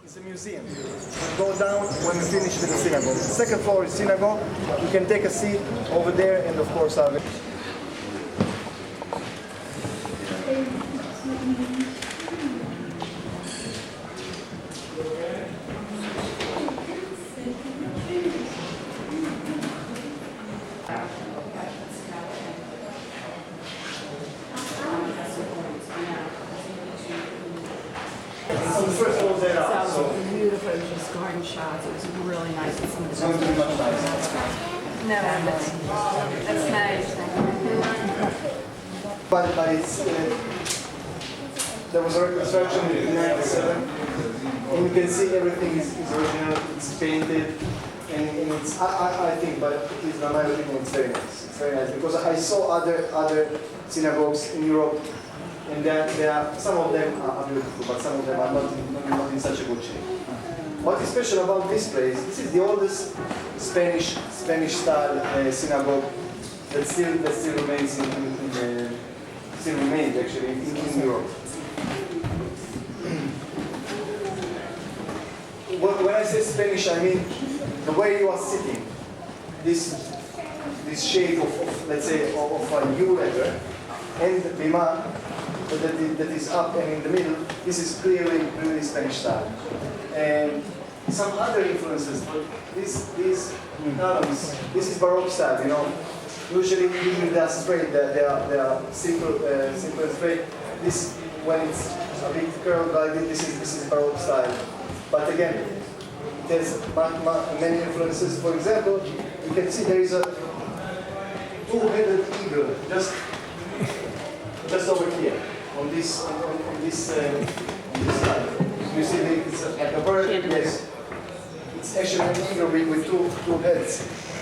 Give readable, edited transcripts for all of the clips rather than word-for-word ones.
It's a museum. We go down when we finish with the synagogue. The second floor is synagogue. You can take a seat over there, and of course have it. Beautiful, it was just garden shots. It was really nice. And some of the It's going to be much nicer. no, that's nice. But it's, there was a reconstruction in 1997, and you can see everything is original. It's painted, and it's I think, but at least in my opinion, it's very nice. It's very nice because I saw other synagogues in Europe, and there are some of them are beautiful, but some of them are not in such a good shape. What is special about this place? This is the oldest Spanish style synagogue that still remains still remained actually in Europe. When I say Spanish, I mean the way you are sitting. This shape of let's say of a U letter and the bima that is up and in the middle. This is clearly really Spanish style. And some other influences, but these columns, this is Baroque style, you know. Usually they are straight, they are simple and straight. This, when it's a bit curved like this is Baroque style. But again, there's many influences. For example, you can see there is a two-headed eagle just over here on this side. You see, it's like a bird. Yes. It's actually an eagle with two heads.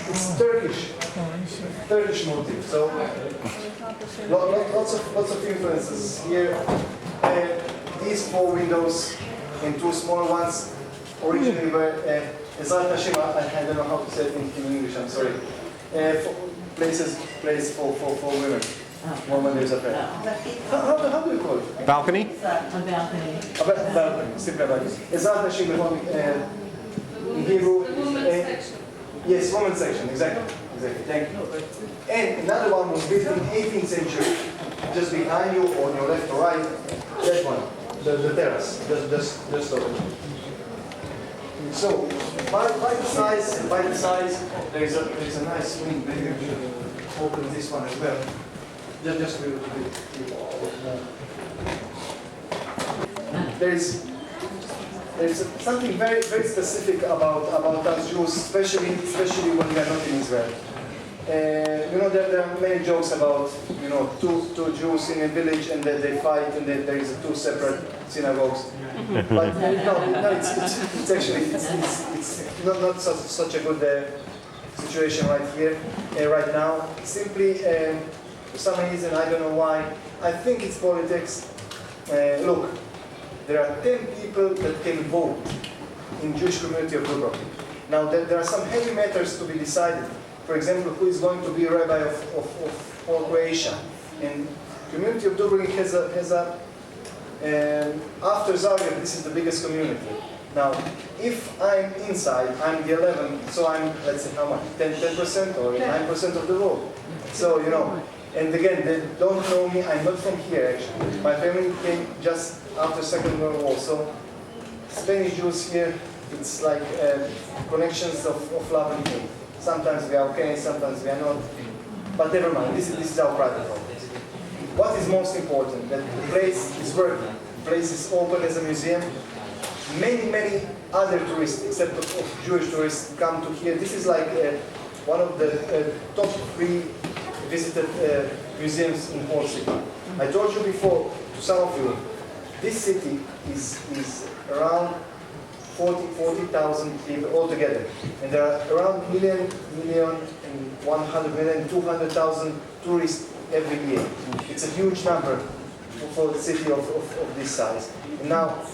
It's Turkish motif. So lots of influences here. These four windows and two smaller ones originally were I don't know how to say it in English. I'm sorry. Place for women. Woman is a prayer. How do you call it? Balcony? A balcony. A balcony, simply balcony. In Hebrew, yes, women's section, exactly. Thank you. And another one was built in 18th century, just behind you, on your left or right. That one, the terrace, just over there. So, by the size, there is a nice wing. Maybe we should open this one as well. Just a little bit. There's something very specific about us Jews, especially when we are not in Israel. You know, there are many jokes about two Jews in a village and they fight and there is two separate synagogues. But no, it's actually not such a good situation right here, right now. Simply. For some reason, I don't know why, I think it's politics. Look, there are 10 people that can vote in Jewish community of Dubrovnik. Now, there are some heavy matters to be decided. For example, who is going to be rabbi of all Croatia. And community of Dubrovnik has a after Zagreb, this is the biggest community. Now, if I'm inside, I'm the 11th, so I'm, let's say, how much? 10% or 9% of the vote. So, you know. And again, they don't know me, I'm not from here actually. My family came just after Second World War, so Spanish Jews here, it's like connections of love and hate. Sometimes we are okay, sometimes we are not. But never mind, this is our private problem. What is most important, that the place is working, the place is open as a museum. Many other tourists, except of Jewish tourists, come to here. This is like one of the top 3 visited museums in whole city. I told you before, to some of you, this city is around 40,000 people altogether. And there are around million and 100,000, 200,000 tourists every year. It's a huge number for the city of this size. And now, a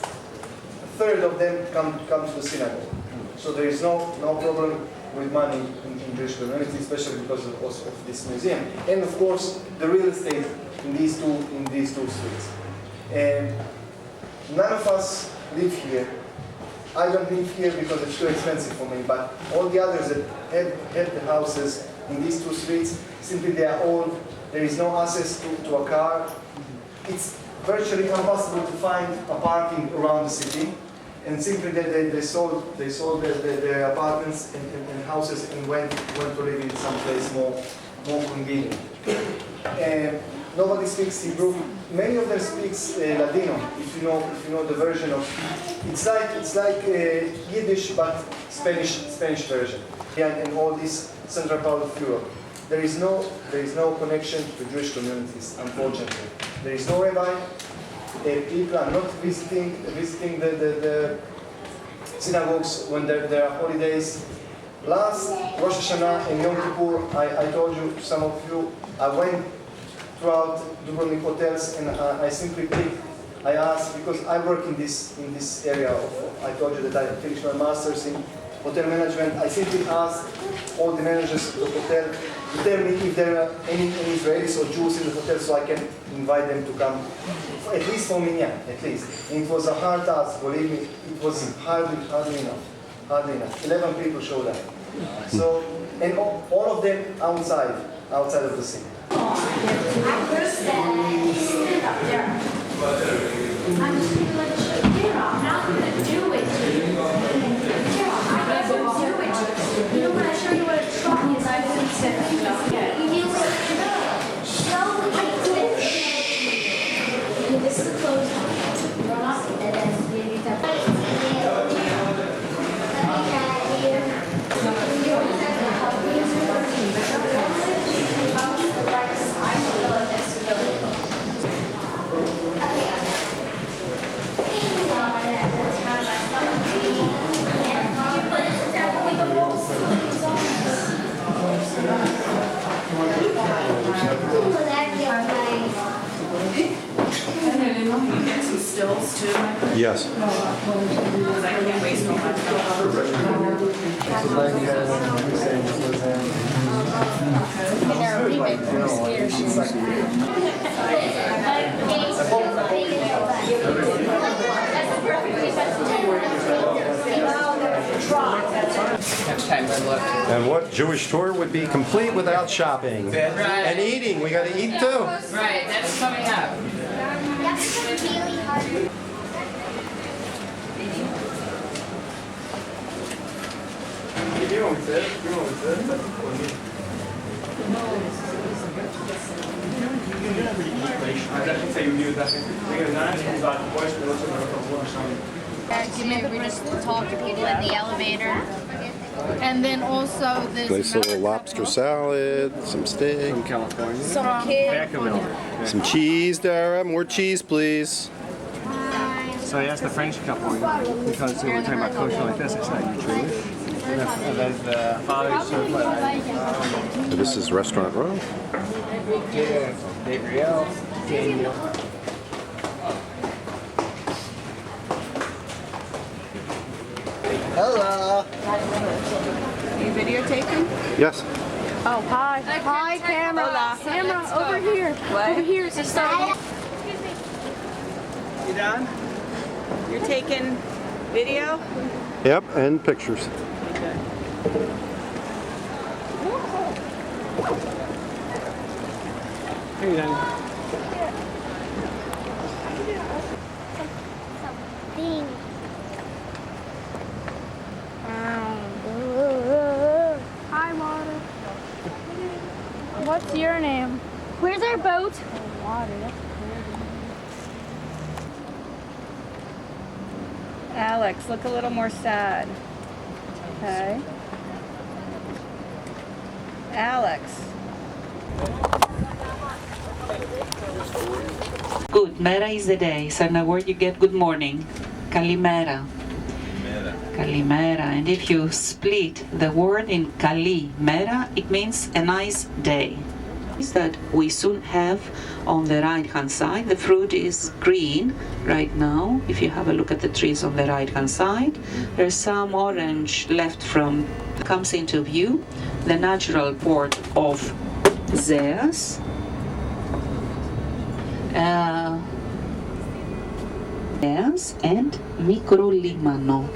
third of them come to the synagogue. So there is no problem with money in Jewish community, especially because of this museum, and of course the real estate in these two streets. And none of us live here I don't live here because it's too expensive for me, but all the others that have the houses in these two streets, simply they are old, there is no access to a car. It's virtually impossible to find a parking around the city, and simply they sold their apartments and houses and went to live in some place more convenient. Nobody speaks Hebrew. Many of them speaks Ladino. If you know the version of, it's like Yiddish but Spanish version. And all this central part of Europe. There is no connection to Jewish communities, unfortunately. There is no rabbi. People are not visiting the synagogues when there are holidays. Last Rosh Hashanah and Yom Kippur, I told you, some of you, I went throughout Dubrovnik hotels and I simply I asked, because I work in this area I told you that I finished my master's in hotel management. I simply asked all the managers of the hotel to tell me if there are any Israelis or Jews in the hotel so I can invite them to come, at least for minyan, at least. And it was a hard task, believe me, it was hardly enough. 11 people showed up. So, and all of them outside of the city. I'm just gonna let you get off. I'm not gonna do it. I'm not gonna do it. You know when I show you what a truck is, I wouldn't say that. You do it. No, this is the close one. Run off and then you need that. Stills too. Yes. Because I can't waste all my And what Jewish tour would be complete without shopping? And eating. We got to eat too. Right, that's coming up. That's really hard. We just talk to people in the elevator. And then also this Nice little lobster salad, some steak, some kid. some cheese, Dara. More cheese, please. So I asked the French couple because they were talking about kosher like this. I said, "Are you Jewish?" And the father said, So this is Restaurant Row. Gabrielle, Daniel. Hello. Are you videotaping? Yes. Oh, hi. Hi, camera. Hola. Camera, over here. What? Over here. Sister. You done? You're taking video? Yep, and pictures. Here you go. Hi, water. What's your name? Where's our boat? Water. Alex, look a little more sad. Okay. Alex. Good. Mera is the day. So in a word you get good morning. Kalimera. Kalimera. And if you split the word in Kalimera, it means a nice day. That we soon have on the right hand side. The fruit is green right now. If you have a look at the trees on the right hand side, there's some orange left from comes into view. The natural port of Zeus. Yes, and Mikrolimano.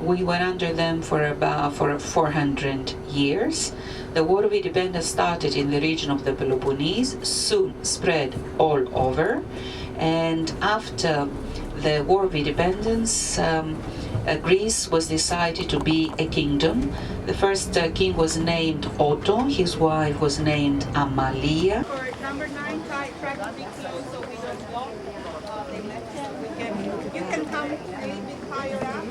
we were under them for about 400 years. The War of Independence started in the region of the Peloponnese, soon spread all over, and after the War of Independence, Greece was decided to be a kingdom. The first king was named Otto, his wife was named Amalia. For number 9, try to be close so we don't block the left hand. You can come a little bit higher up.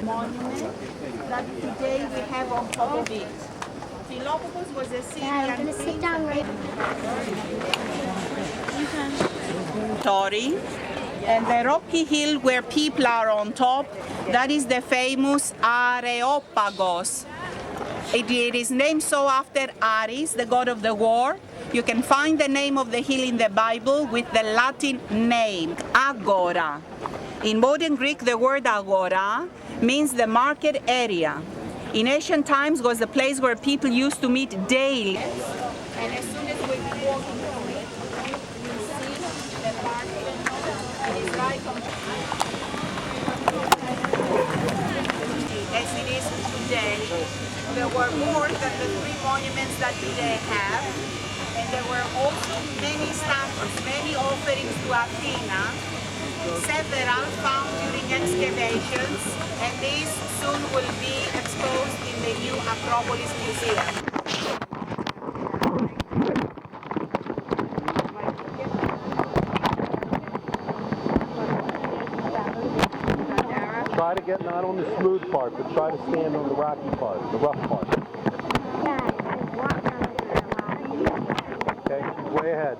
Monument that today we have on top of it. Philopopos was a Syrian king. Tori, and the rocky hill where people are on top, that is the famous Areopagos. It is named so after Ares, the god of the war. You can find the name of the hill in the Bible with the Latin name, Agora. In modern Greek, the word Agora means the market area. In ancient times, was the place where people used to meet daily. And as soon as we walk through it, you see the market. It is right on as it is today. There were more than the 3 monuments that today have, and there were also many statues, many offerings to Athena, several found during excavations, and these soon will be exposed in the new Acropolis Museum. Try to get not on the smooth part, but try to stand on the rocky part, the rough part. Okay, she's way ahead.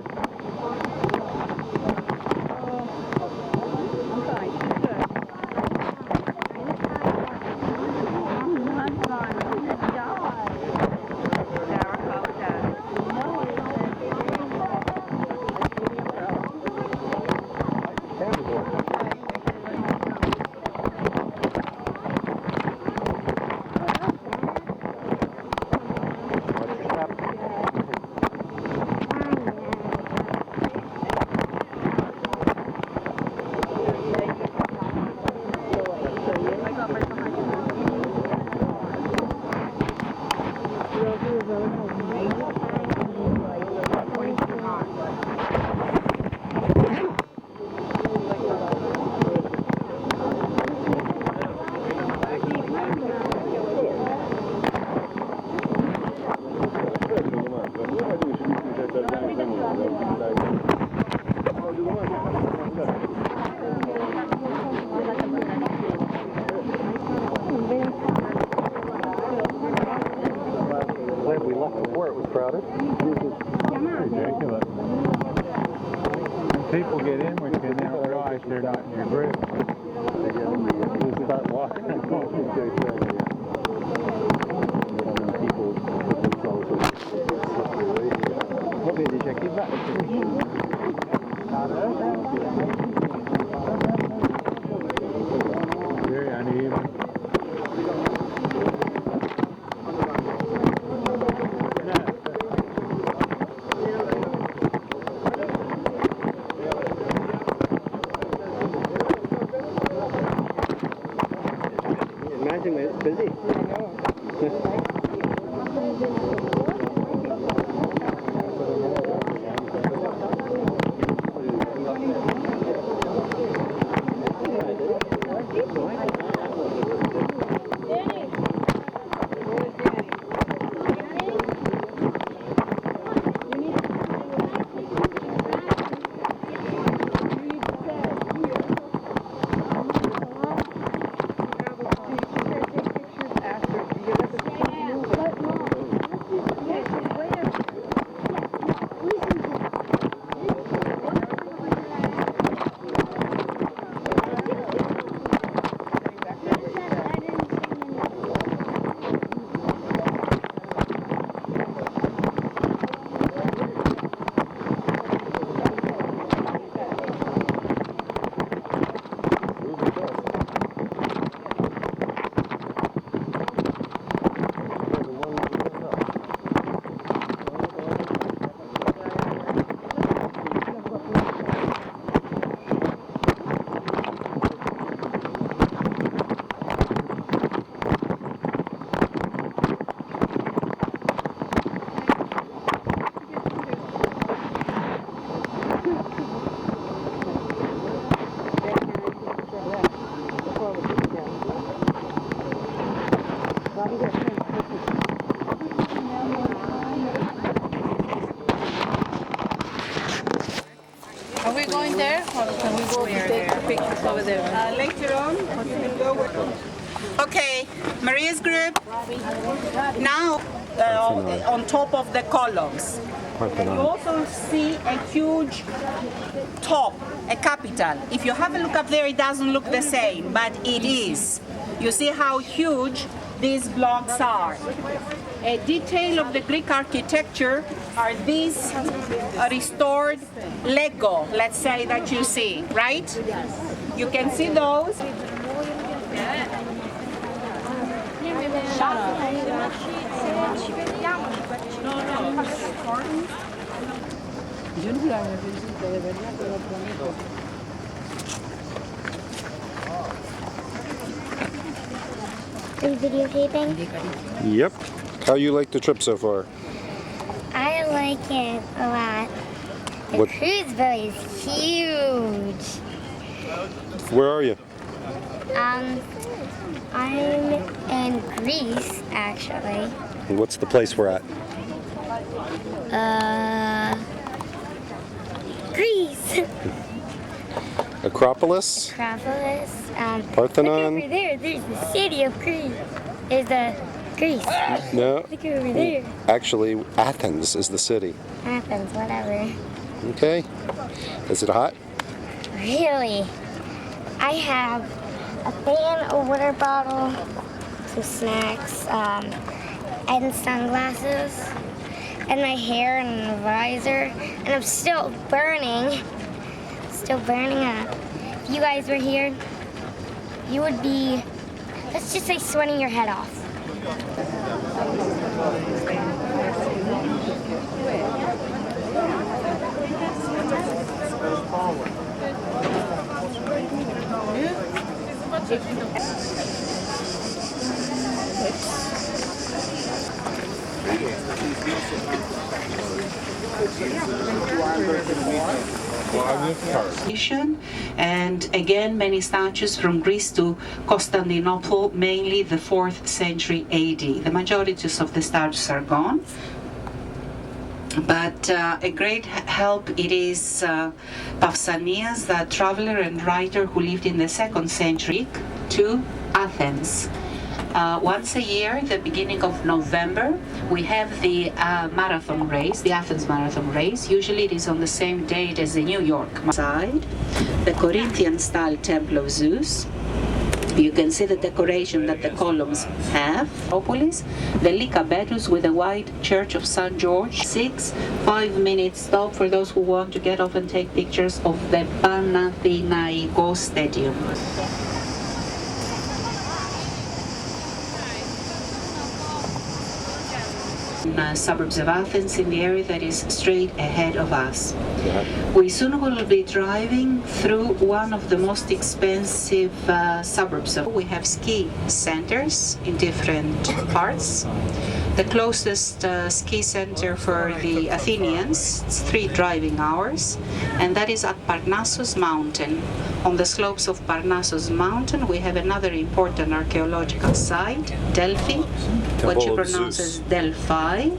Glad we left before it was crowded. Ridiculous. When people get in with you and they don't realize they're not in your group. Just start walking. Very uneven. Imagine when it's busy. going there? Or can we go there? Pictures over there. Later on, we'll go with. Okay, Maria's group. Now, on top of the columns. You also see a huge top, a capital. If you have a look up there, it doesn't look the same, but it is. You see how huge these blocks are. A detail of the Greek architecture are these restored Lego, let's say, that you see, right? You can see those. Yo no la necesito, de verdad te lo prometo. Are you videotaping? Yep. How you like the trip so far? I like it a lot. The What- cruise boat is huge. Where are you? I'm in Greece, actually. And what's the place we're at? Greece. Acropolis? Acropolis. Parthenon? Look over there. There's the city of Greece. There's the Greece. No. Look over there. Actually, Athens is the city. Athens, whatever. Okay. Is it hot? Really? I have a fan, a water bottle, some snacks, and sunglasses, and my hair and a visor, and I'm still burning. Still burning up. If you guys were here, you would be, let's just say, sweating your head off. And again, many statues from Greece to Constantinople, mainly the 4th century AD. The majority of the statues are gone. But a great help it is Pausanias, the traveler and writer who lived in the 2nd century, to Athens. Once a year, the beginning of November, we have the marathon race, the Athens marathon race. Usually it is on the same date as the New York side, the Corinthian-style Temple of Zeus. You can see the decoration that the columns have. Acropolis, the Lycabettus with the white church of St. George. 5-minute stop for those who want to get off and take pictures of the Panathinaikos Stadium. Suburbs of Athens in the area that is straight ahead of us. We soon will be driving through one of the most expensive suburbs. We have ski centers in different parts. The closest ski center for the Athenians, it's 3 driving hours, and that is at Parnassus Mountain. On the slopes of Parnassus Mountain, we have another important archaeological site, Delphi, what you pronounce as Delphi,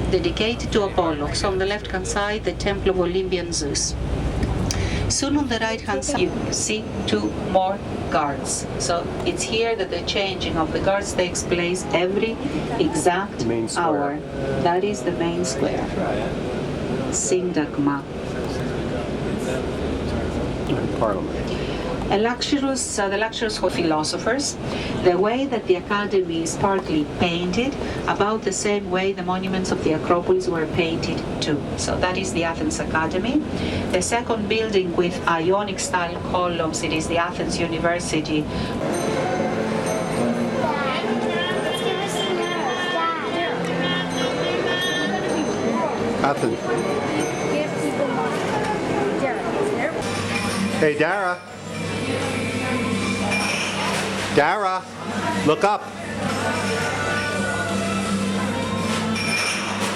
dedicated to Apollo. So on the left-hand side, the Temple of Olympian Zeus. Soon on the right-hand side, you see 2 more guards. So it's here that the changing of the guards takes place every exact hour. That is the main square. Syntagma. Parliament. The luxurious philosophers, the way that the Academy is partly painted, about the same way the monuments of the Acropolis were painted too. So that is the Athens Academy. The second building with Ionic style columns, it is the Athens University. Athens. Hey, Dara. Dara, look up.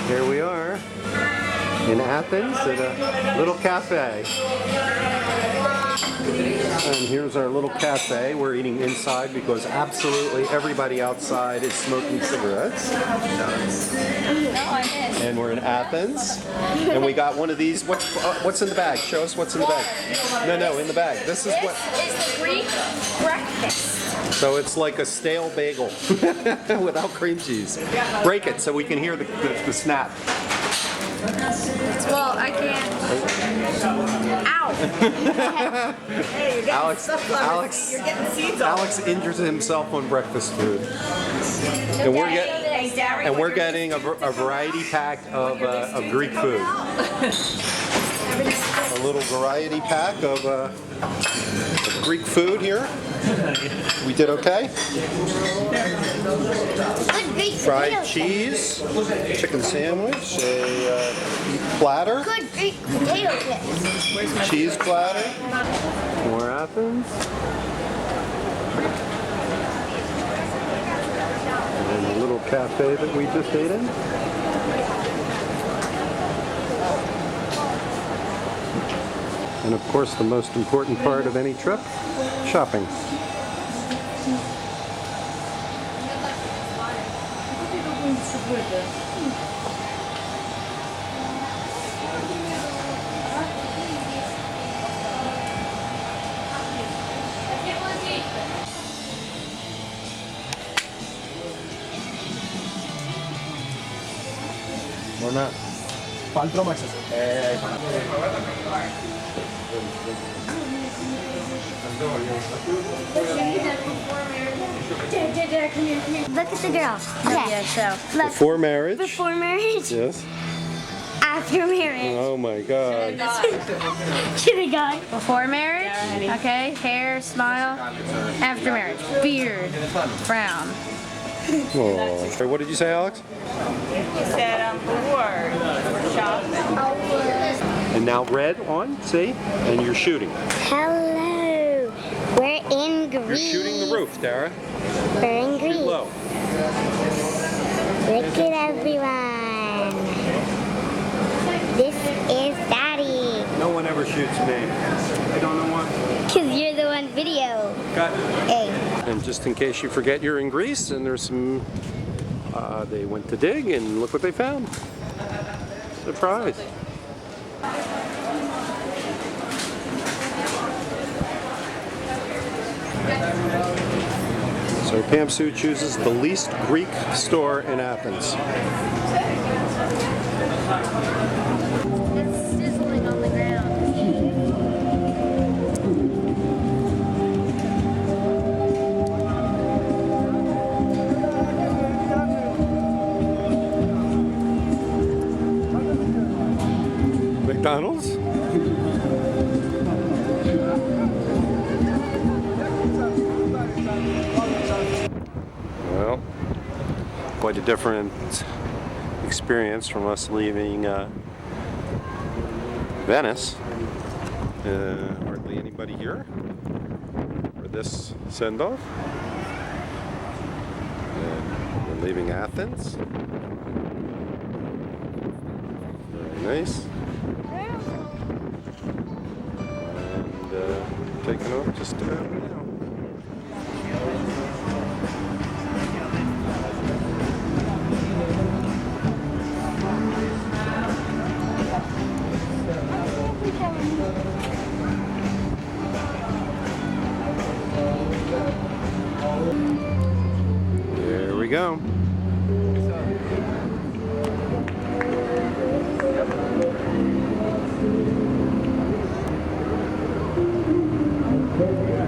Here we are in Athens at a little cafe. And here's our little cafe. We're eating inside because absolutely everybody outside is smoking cigarettes. No, I did. And we're in Athens. And we got one of these. What's in the bag? Show us what's in the bag. No, in the bag. This is what. This is the Greek breakfast. So it's like a stale bagel without cream cheese. Break it so we can hear the snap. Well, I can't. Ow! Hey, you're getting Alex, you're getting seeds off. Alex injures himself on breakfast food. And we're getting a variety pack of Greek food. A little variety pack of Greek food here. We did okay. Good Greek Fried cheese, chicken sandwich, a platter, Good Greek potato chips. cheese platter. More Athens. And a little cafe that we just ate in. And of course, the most important part of any trip, shopping. Buona. Quanto Max? Look at the girl. Okay. Yeah, so. Look. Before marriage. Before marriage. Yes. After marriage. Oh my God. Should have gone. Before marriage, okay, hair, smile. After marriage, beard, frown. Oh. What did you say, Alex? You said for shopping. And now red on, see? And you're shooting. Hello. We're in Greece. You're shooting the roof, Dara. We're in Shoot Greece. low. Look at everyone. This is Daddy. No one ever shoots me. I don't know why. Because you're the one video. Got it. Hey. And just in case you forget, you're in Greece, and there's some. They went to dig, and look what they found. Surprise. So Pam Sue chooses the least Greek store in Athens. It's sizzling on the ground. McDonald's? Well, quite a different experience from us leaving Venice. Hardly anybody here for this send-off. We're leaving Athens. Very nice. And taking off just about now. There we go.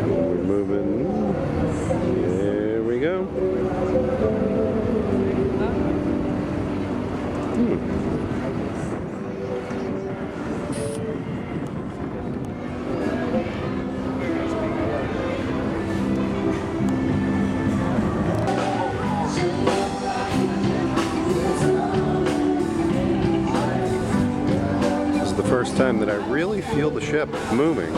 We're moving. There we go. This is the first time that I really feel the ship moving.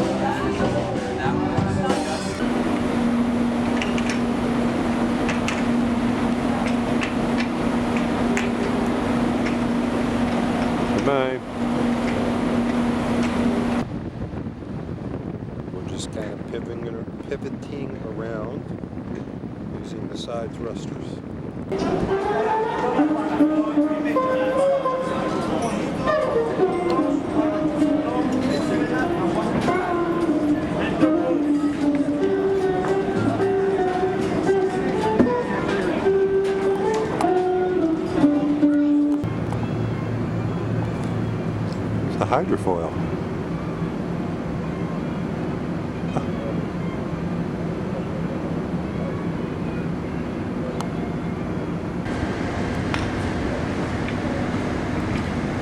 Bye. We're just kind of pivoting around using the side thrusters. It's the hydrofoil.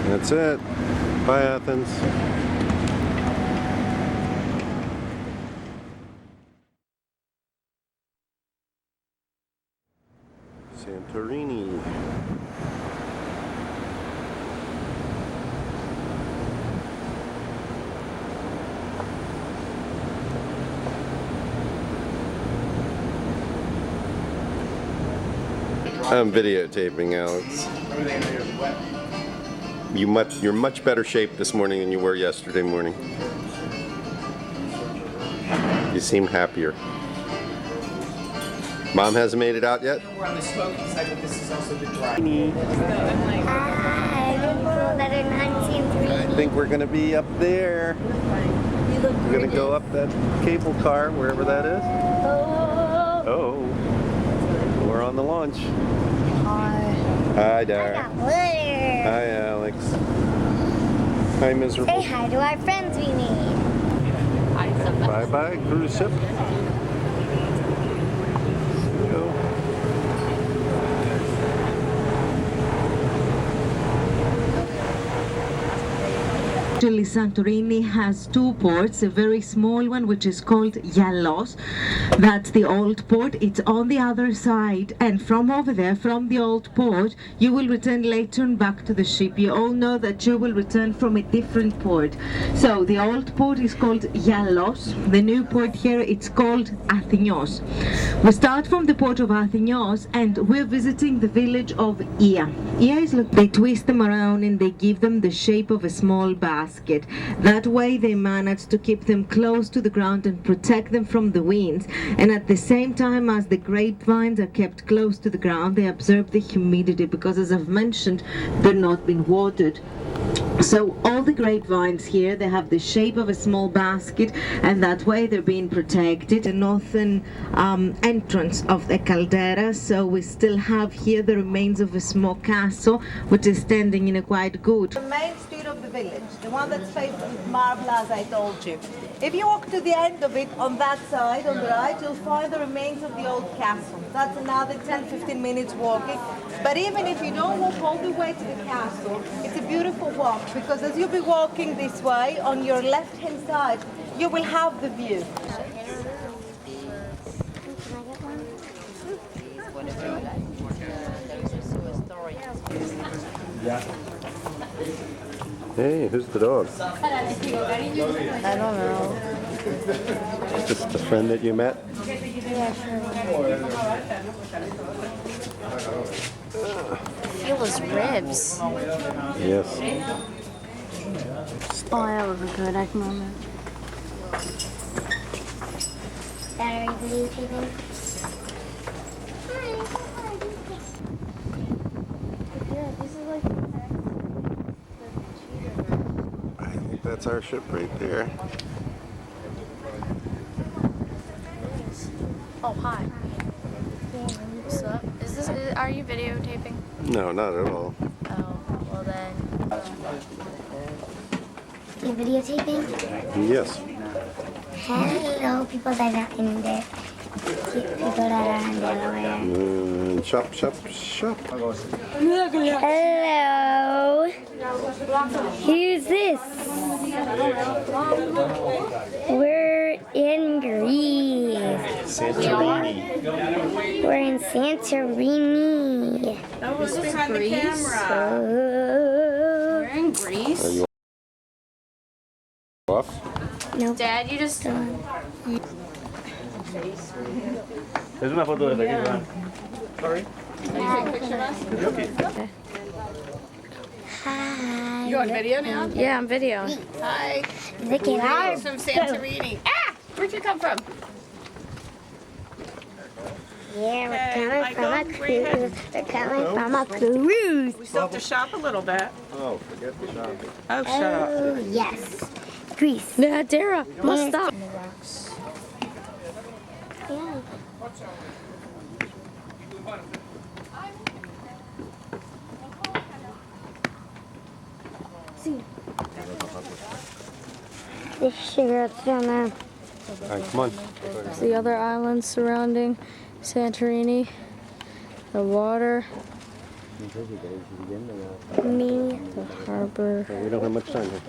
That's it. Bye, Athens. Santorini. I'm videotaping, Alex. You're much better shape this morning than you were yesterday morning. You seem happier. Mom hasn't made it out yet? We're on the smoking side, but this is also the dry. I think we're gonna be up there. We're gonna go up that cable car, wherever that is. Oh. We're on the launch. Hi. Hi, Dara. Hi, Alex. Hi, Miserable. Say hi to our friends we made. Bye-bye, cruise ship. Actually, Santorini has two ports, a very small one which is called Yalos. That's the old port. It's on the other side, and from over there, from the old port, you will return later on back to the ship. You all know that you will return from a different port. So the old port is called Yalos. The new port here, it's called Athens. We start from the port of Athens and we're visiting the village of Ia. Ia is like they twist them around and they give them the shape of a small basket. That way they manage to keep them close to the ground and protect them from the winds, and at the same time as the grapevines are kept close to the ground, they absorb the humidity because, as I've mentioned, they're not being watered. So all the grapevines here, they have the shape of a small basket, and that way they're being protected. The northern entrance of the caldera, so we still have here the remains of a small castle which is standing in a quite good. The main street of the village, the one that's paved with marble, as I told you. If you walk to the end of it, on that side, on the right, you'll find the remains of the old castle. That's another 10-15 minutes walking. But even if you don't walk all the way to the castle, it's a beautiful walk, because as you'll be walking this way, on your left-hand side, you will have the view. Hey, who's the dog? I don't know. Just a friend that you met? Yeah, sure. Feel his ribs. Yes. Oh, that was a good moment. Battery videotaping. I think that's our ship right there. Oh, hi. What's up? Are you videotaping? No, not at all. Oh, well then. You videotaping? Yes. Hello, people that are in there. People that are in Delaware. Shop, shop, shop. Hello. Who's this? We're in Greece. Santorini. We're in Santorini. That was behind the camera. We're in Greece. Are you off? No. Dad, you just. Es una foto desde aquí, ¿verdad? Can you take a picture of us? Hi. You on video now? Yeah, I'm video. Hi. Look at our From Santorini. Ah! Where'd you come from? Yeah, we're coming from a cruise. We're coming from a cruise. We still have to shop a little bit. Oh, forget the shopping. Oh, shut up. Oh, yes. Greece. Yeah, Dara, must stop. Yeah. See. There's cigarettes down there. All right, come on. The other islands surrounding Santorini. The water. Me, the harbor. We don't have much time here.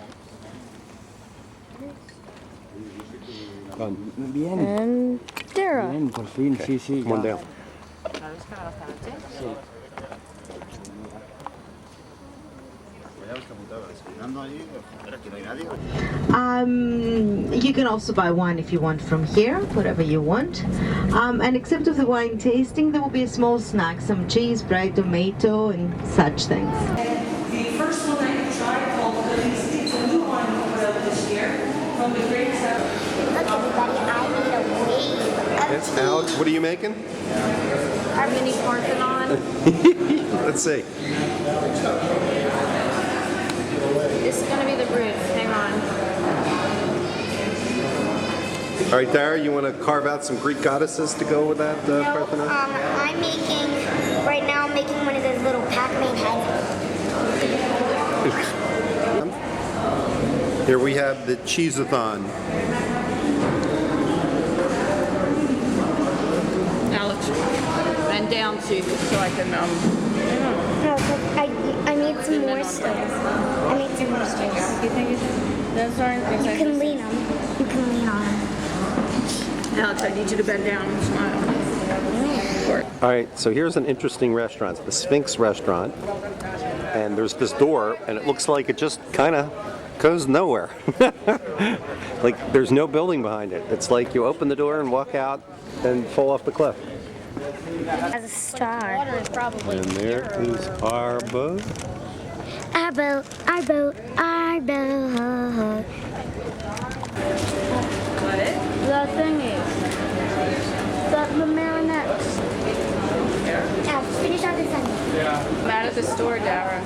And Dara. Por fin, sí, sí. Come on down. You can also buy wine if you want from here, whatever you want. And except of the wine tasting, there will be a small snack, some cheese, bread, tomato, and such things. The first one that you tried called COLISEUM, it's a new wine we put out this year from the grapes that... Look everybody, I made a wave of tea. Alex, what are you making? Our mini Parthenon. Let's see. This is gonna be the roof, hang on. All right, Dara, you want to carve out some Greek goddesses to go with that Parthenon? I'm making, right now I'm making one of those little Pac-Man heads. Here we have the cheese-a-thon. Alex, bend down so I can, No, I need some more stools. I need some more stools. You think those aren't You can lean them. You can lean on them. Alex, I need you to bend down and smile. All right, so here's an interesting restaurant. It's the Sphinx restaurant. And there's this door, and it looks like it just kind of goes nowhere. Like there's no building behind it. It's like you open the door and walk out and fall off the cliff. As a star. Water is probably. And there is our boat. Our boat, our boat, our boat. The thingy. The marionettes. Now, finish out the sun. I'm out of the store, Dara.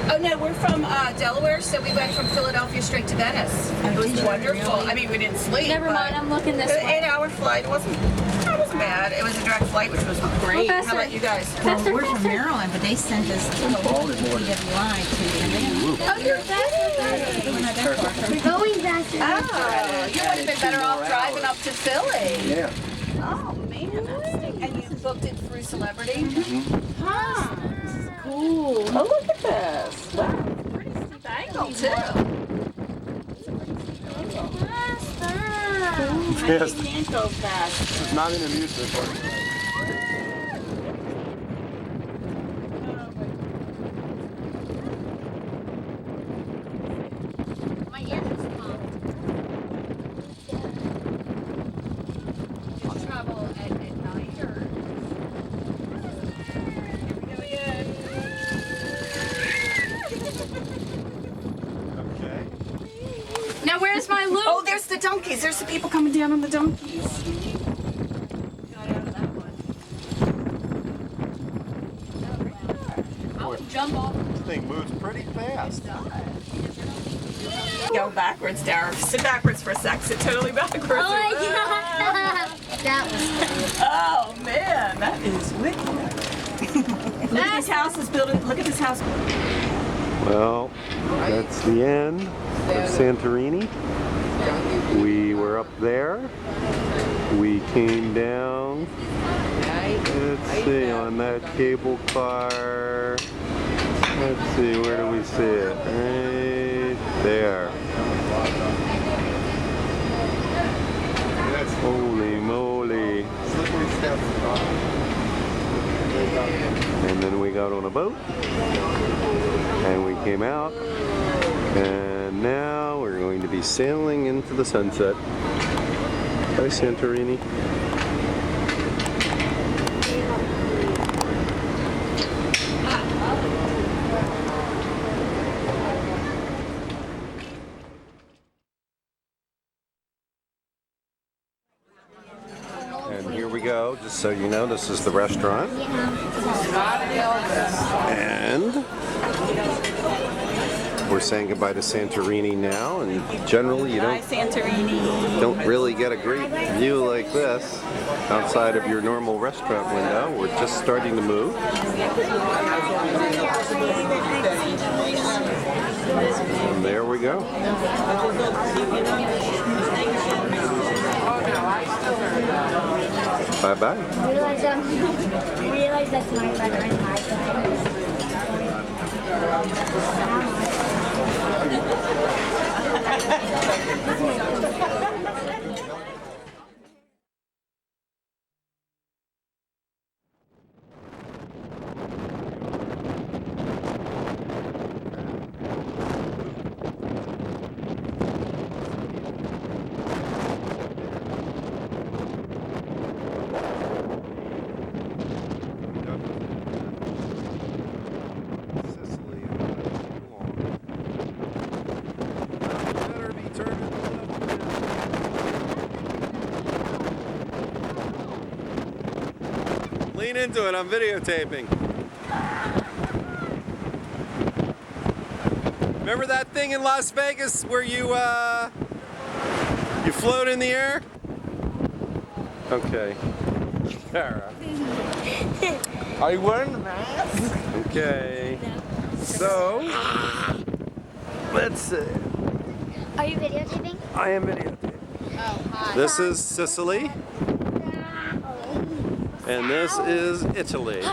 Oh no, we're from Delaware, so we went from Philadelphia straight to Venice. It was wonderful. I mean, we didn't sleep. Never mind, I'm looking this way. 8-hour flight. It wasn't bad. It was a direct flight, which was great. How about you guys? Well, we're from Maryland, but they sent us to PWI to Oh, you're going faster. Oh, you would have been better off driving up to Philly. Yeah. Oh man, and you booked it through Celebrity? Huh. Cool. Oh, look at this. Wow, pretty steep angle too. Yes. I can't go fast. This is not an amusement park. My ears just popped. Do you travel at night or? Okay. Now where's my loop? Oh, there's the donkeys. There's the people coming down on the donkeys. I would jump off. This thing moves pretty fast. Go backwards, Dara. Sit backwards for a sec. Sit totally backwards. Oh my god! That was Oh man, that is wicked. Look at this house is building. Look at this house. Well, that's the end of Santorini. We were up there. We came down. Let's see, on that cable car. Let's see, where do we see it? Right there. Holy moly. And then we got on a boat, and we came out, and now we're going to be sailing into the sunset. Bye, Santorini. And here we go, just so you know, this is the restaurant. And we're saying goodbye to Santorini now, and generally you don't really get a great view like this outside of your normal restaurant window. We're just starting to move. And there we go. Bye-bye. Realize that's my brother and my Lean into it, I'm videotaping. Remember that thing in Las Vegas where you float in the air? Okay. Sarah. Are you wearing a mask? Okay. So, let's see. Are you videotaping? I am videotaping. Oh, hi. This is Sicily. And this is Italy. Hi.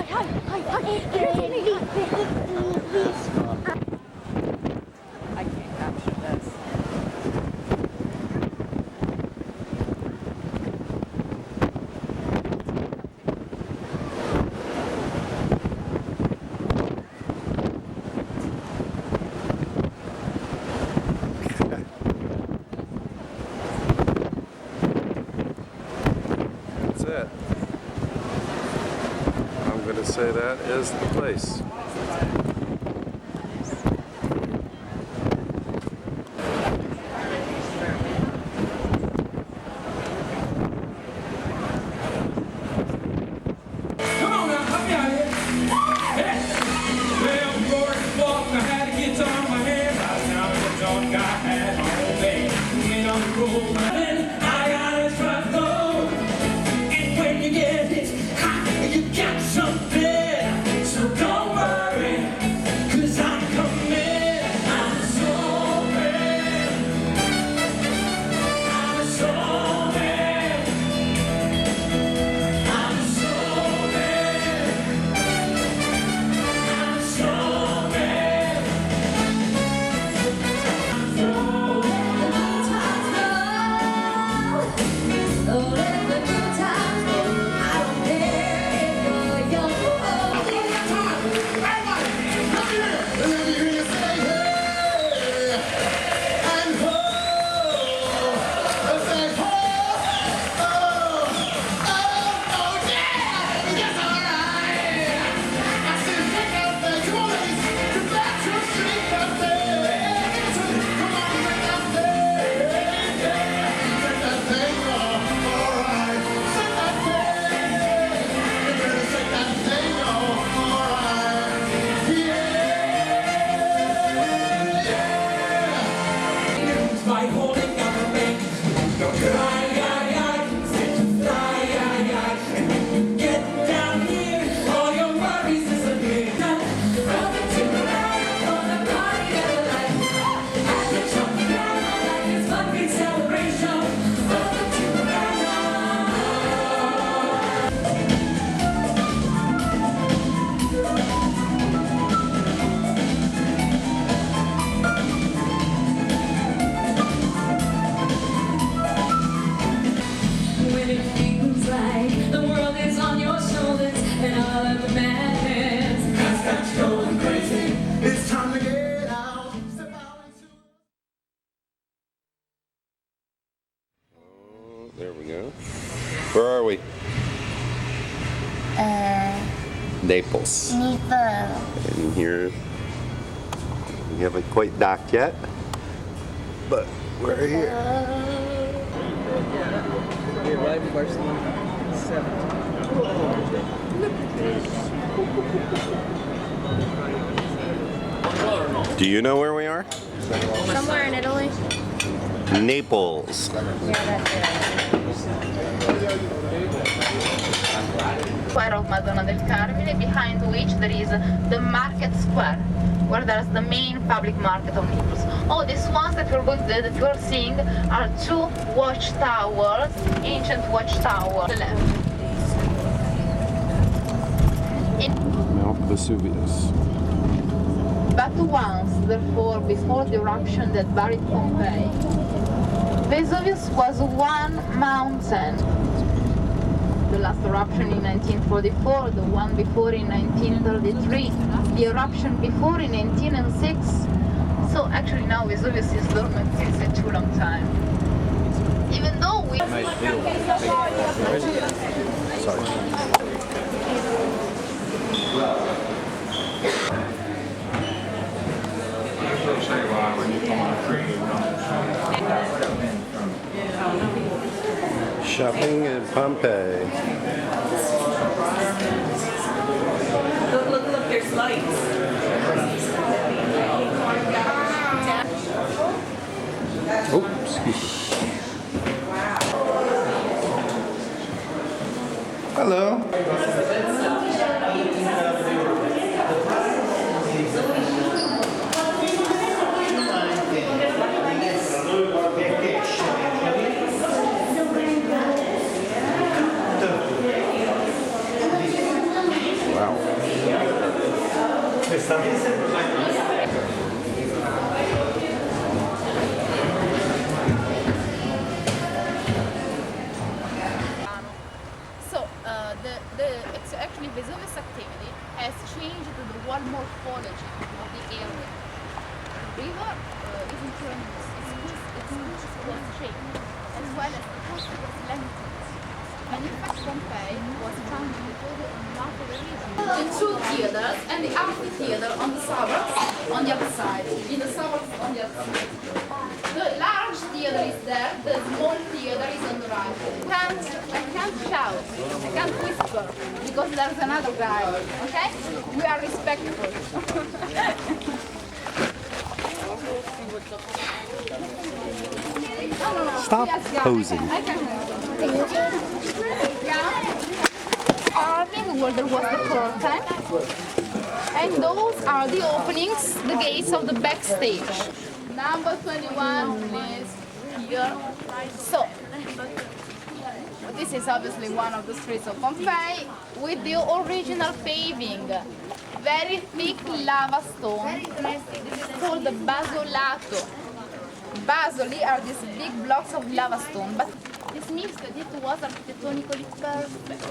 I can't capture this. That's it. I'm going to say that is the place. Come on now, help me out here. Hey. Well, before it walked, I had a guitar in my hand. Right now, the dog I had my own band. Went on the road, and I got a truck load. And when you get it hot, you got something. So don't worry. It's time to get out. Step out into... There we go. Where are we? Naples. Naples. And here we haven't quite docked yet, but we're here. We arrived in Barcelona 7. Do you know where we are? Somewhere in Italy. Naples. Square of Madonna del Carmine, behind which there is the market square, where there's the main public market of Naples. Oh, these ones that you're seeing are 2 watchtowers, ancient watchtowers. Mount Vesuvius. But once, therefore, before the eruption that buried Pompeii, Vesuvius was one mountain. The last eruption in 1944, the one before in 1933, the eruption before in 1906. So actually now Vesuvius is dormant since a too long time. Even though we... Shopping in Pompeii. Look, there's lights. Oh, excuse me. Hello. So actually Vesuvius activity has changed the whole morphology of the area. The river isn't turning its course shape, as well as the coast was lengthened. And in fact Pompeii was founded before the map of the region. The 2 theaters and the amphitheater on the suburbs on the other side. In the suburbs on the other side. The large theater is there, the small theater is on the right. I can't shout, I can't whisper, because there's another guy, okay? We are respectful. Stop posing. Carving where there was the curtain. And those are the openings, the gates of the backstage. Number 21 is here. So, this is obviously one of the streets of Pompeii with the original paving. Very thick lava stone. This is called the basolato. Basoli are these big blocks of lava stone, but this means that it was architectonically perfect.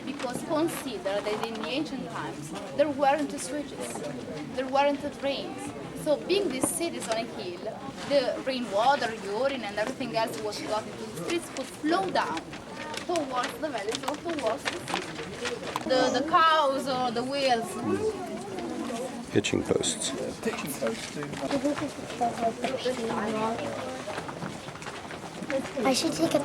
Because consider that in the ancient times there weren't switches, there weren't drains. So being these cities on a hill, the rainwater, urine and everything else was got into the streets could flow down towards the valleys or towards the cows or the wheels. Hitching posts. Hitching posts too. I should take a...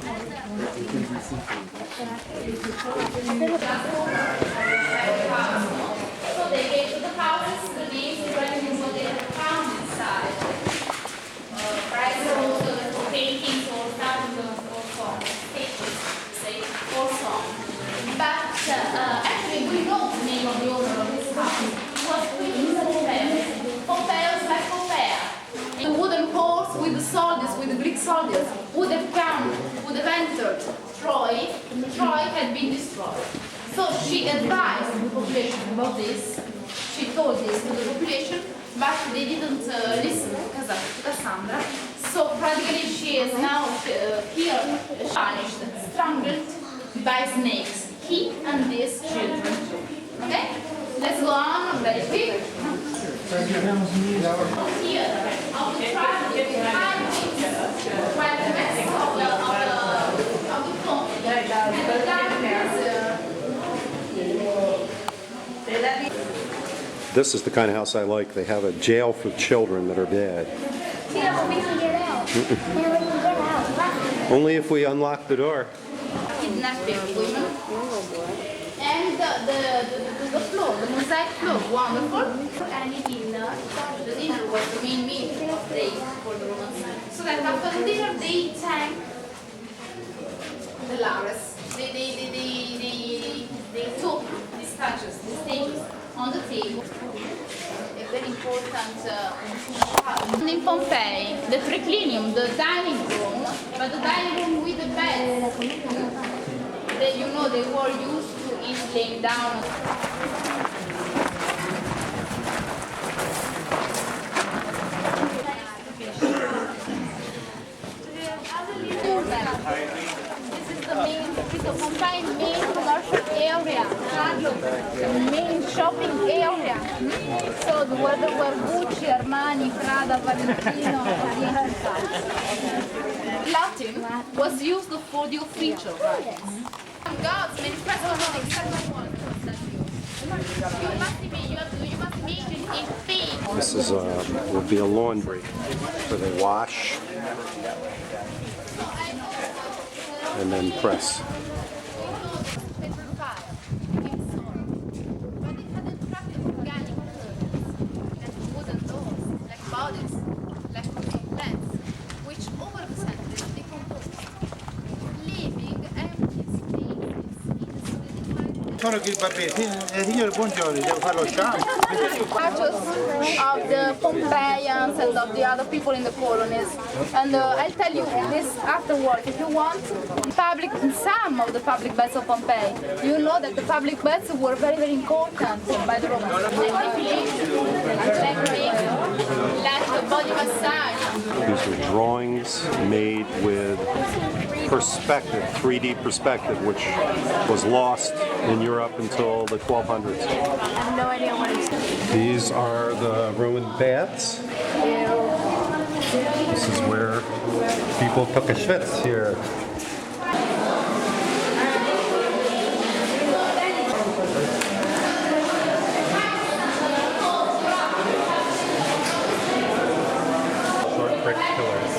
So they gave to the houses the names depending on what they had found inside. Prices also for paintings or statues or songs. Or songs. But actually we know the name of the owner of this house. It was Pompeius. Pompeius like Pompeii. The wooden horse with the soldiers, with the Greek soldiers, would have entered Troy. Troy had been destroyed. So she advised the population about this. She told this to the population, but they didn't listen to Cassandra. So practically she is now here punished, strangled by snakes. He and these children. Okay? Let's go on very quick. This is the kind of house I like. They have a jail for children that are bad. Yeah, we can get out. Yeah, we can get out. Only if we unlock the door. Kidnapping women. And the floor, the mosaic floor, wonderful. And dinner, the dinner was the main meal day for the Romans. So that after the dinner they tank the lares. They took these touches, these stages on the table. A very important in Pompeii, the triclinium, the dining room, but the dining room with the bed. They were used to eat laying down. Pompeii main commercial area, CARLO, the main shopping area. So where there were Gucci, Armani, Prada, Valentino, Latin was used for the official writings. Gods manifesto not exactly one. You must imagine a thing. This is would be a laundry where they wash and then press. Solo che il babbetti, signore buongiorno, devo fare lo shampoo. Of the Pompeians and of the other people in the colonies. And I'll tell you this afterwards if you want. Some of the public baths of Pompeii, you know that the public baths were very, very important by the Romans. Like the body massage. These are drawings made with perspective, 3D perspective, which was lost in Europe until the 1200s. I have no idea what it's. These are the Roman baths. This is where people took a schwitz here. Short brick pillars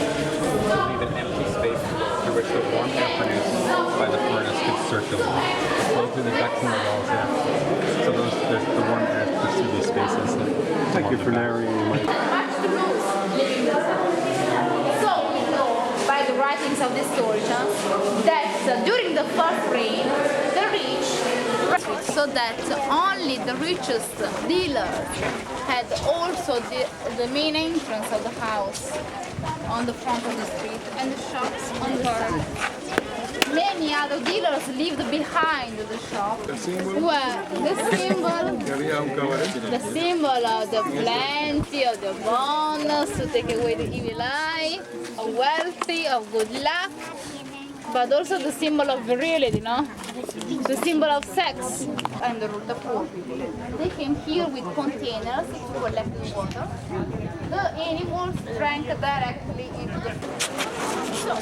leave an empty space through which the warm air produced by the furnace could circulate. Flow through the ducts in the walls here. So there's the warm air pushed through these spaces. Thank you for narrating. So we know by the writings of the historians that during the first reign, the rich, so that only the richest dealers had also the main entrance of the house on the front of the street and the shops on the side. Many other dealers lived behind the shop, where the symbol of the plenty, of the bonus, to take away the evil eye, of wealthy, of good luck, but also the symbol of virility, the symbol of sex, and the poor people. They came here with containers to collect the water. The animals drank directly into the food. So,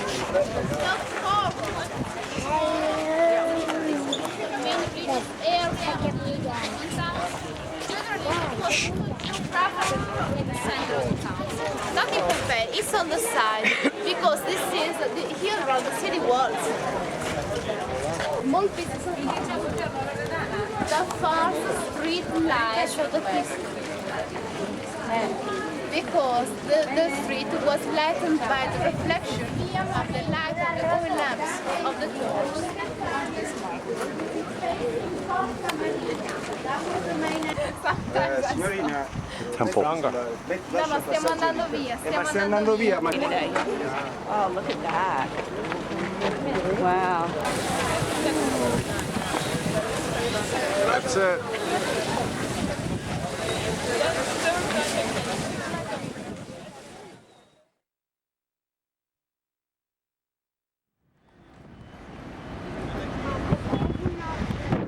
not in Pompeii, it's on the side, because this is, here are the city walls. The first street light of the Pisa. Because the street was lightened by the reflection of the light of the oil lamps of the torch. Signorina, Temple. No, ma stiamo andando via. Stai andando via, ma... Oh, look at that. Wow. That's it.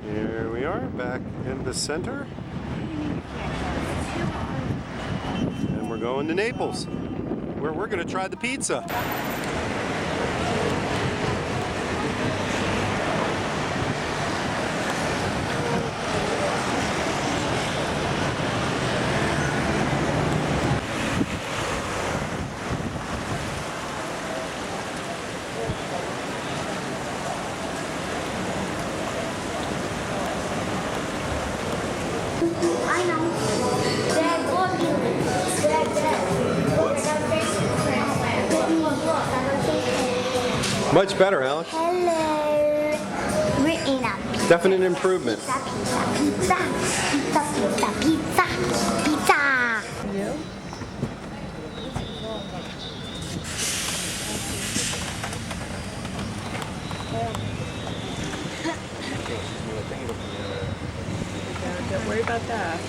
Here we are, back in the center. going to Naples, where we're going to try the pizza. I know. They're walking. Much better, Alex. Hello. We're in a pizza. Definite improvement. Pizza. You? Don't worry about that.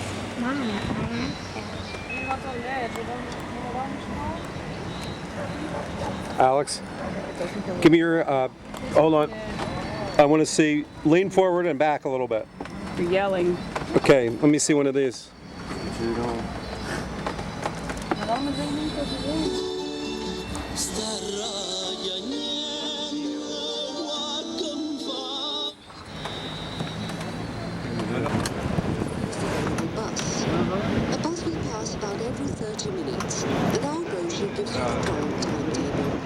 Alex, give me your, hold on. I want to see, lean forward and back a little bit. You're yelling. Okay, let me see one of these. A bus will pass about every 30 minutes, and our brochure gives you the current timetable.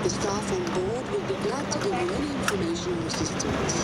The staff on board will be glad to give you any information or assistance.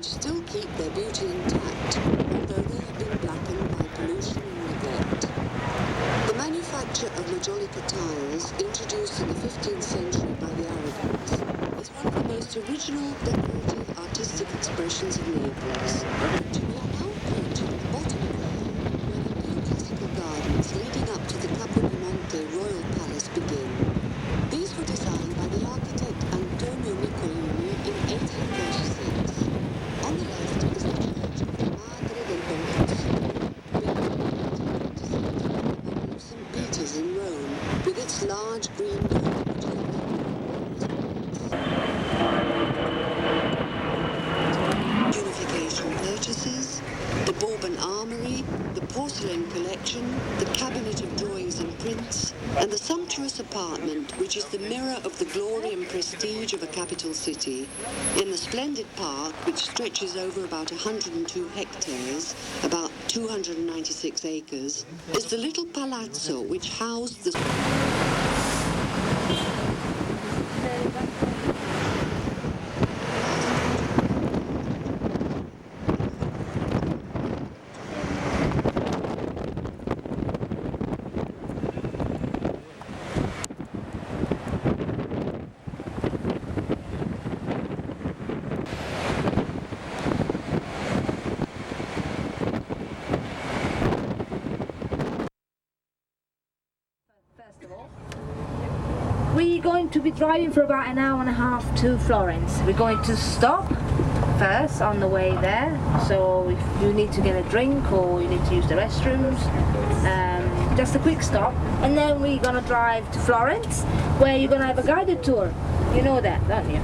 Still keep their beauty intact, although they have been blackened by pollution and neglect. The manufacture of majolica tiles, introduced in the 15th century by the Arabians, is one of the most original, decorative, artistic expressions of Naples. We are now approaching the bottom of the hill, where the neoclassical gardens leading up to the MONTE royal palace begin. These were designed by the architect Antonio Miccolini in 1836. On the left is the church of the Madre del Buon of St. Peter's in Rome, with its large green dome. Unification purchases, the Bourbon Armory, the porcelain collection, the cabinet of drawings and prints, and the sumptuous apartment which is the mirror of the glory and prestige of a capital city. In the splendid park, which stretches over about 102 hectares, about 296 acres, is the little palazzo which housed the... We're going to be driving for about an hour and a half to Florence. We're going to stop first on the way there, so if you need to get a drink or you need to use the restrooms, just a quick stop, and then we're going to drive to Florence, where you're going to have a guided tour. You know that, don't you?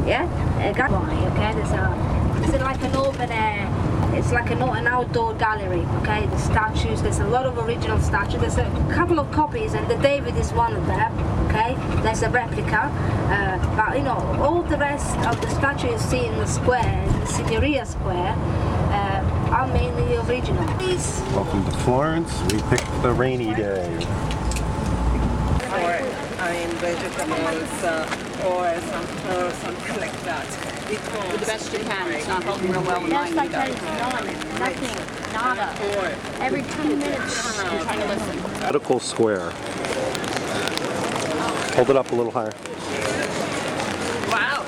Yeah? A guided tour, okay? There's like an open air, it's like an outdoor gallery, okay? The statues, there's a lot of original statues. There's a couple of copies, and the David is one of them, okay? There's a replica, but you know, all the rest of the statues you see in the square, in the Signoria Square, are mainly original. Please. Welcome to Florence. We picked the rainy day. I mean, vegetables or something like that. The best you can. It's not holding real well with mine Just like either. that, nothing, nada. Every 2 minutes. I'm trying to listen. Medical Square. Hold it up a little higher. Wow.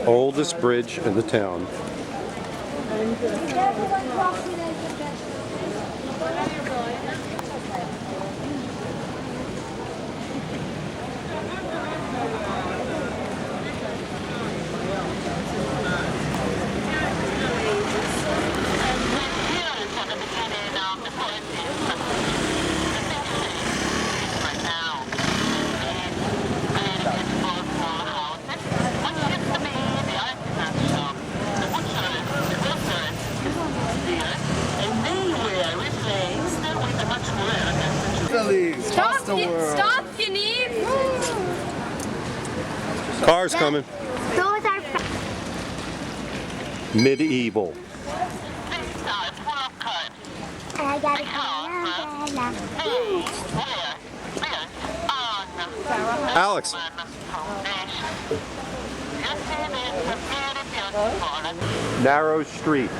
Oldest bridge in the town. Stop, you need. Cars coming. Those are Medieval. I got it. Alex. Narrow street.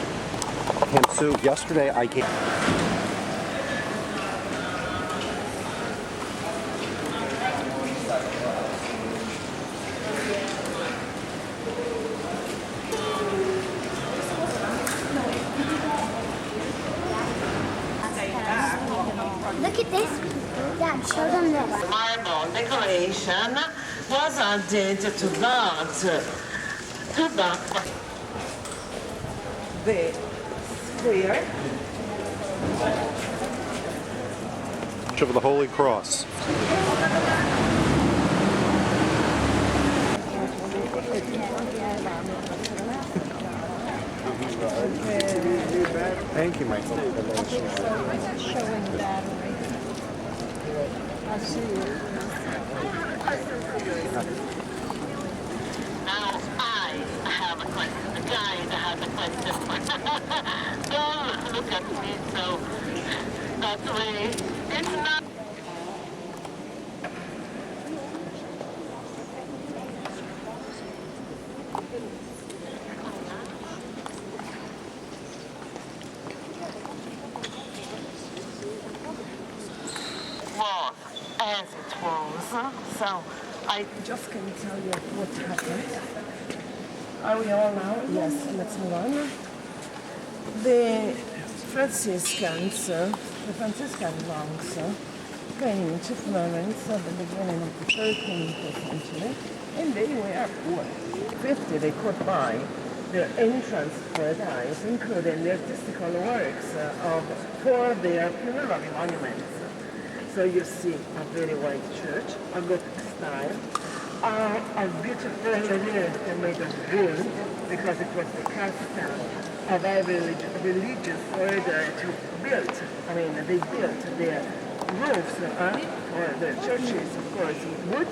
And so yesterday I came. Look at this. Dad, show them this. Marble decoration was added to that. The square. Of the Holy Cross. Thank you, Michael. Showing battery. I see you. Now I have a question. The guide has a question. Don't look at me so that way. It's not. Was as it was. So I just can tell you what happened. Are we all now? Yes, let's move on. The Franciscan monks came to Florence at the beginning of the 13th century, and they were poor. 50 they could buy their entrance paradise, including the artistical works for their funerary monuments. So you see a very white church, a Gothic style, a beautiful relief made of wood, because it was the custom of every religious order to build. I mean, they built their roofs for the churches, of course, wood.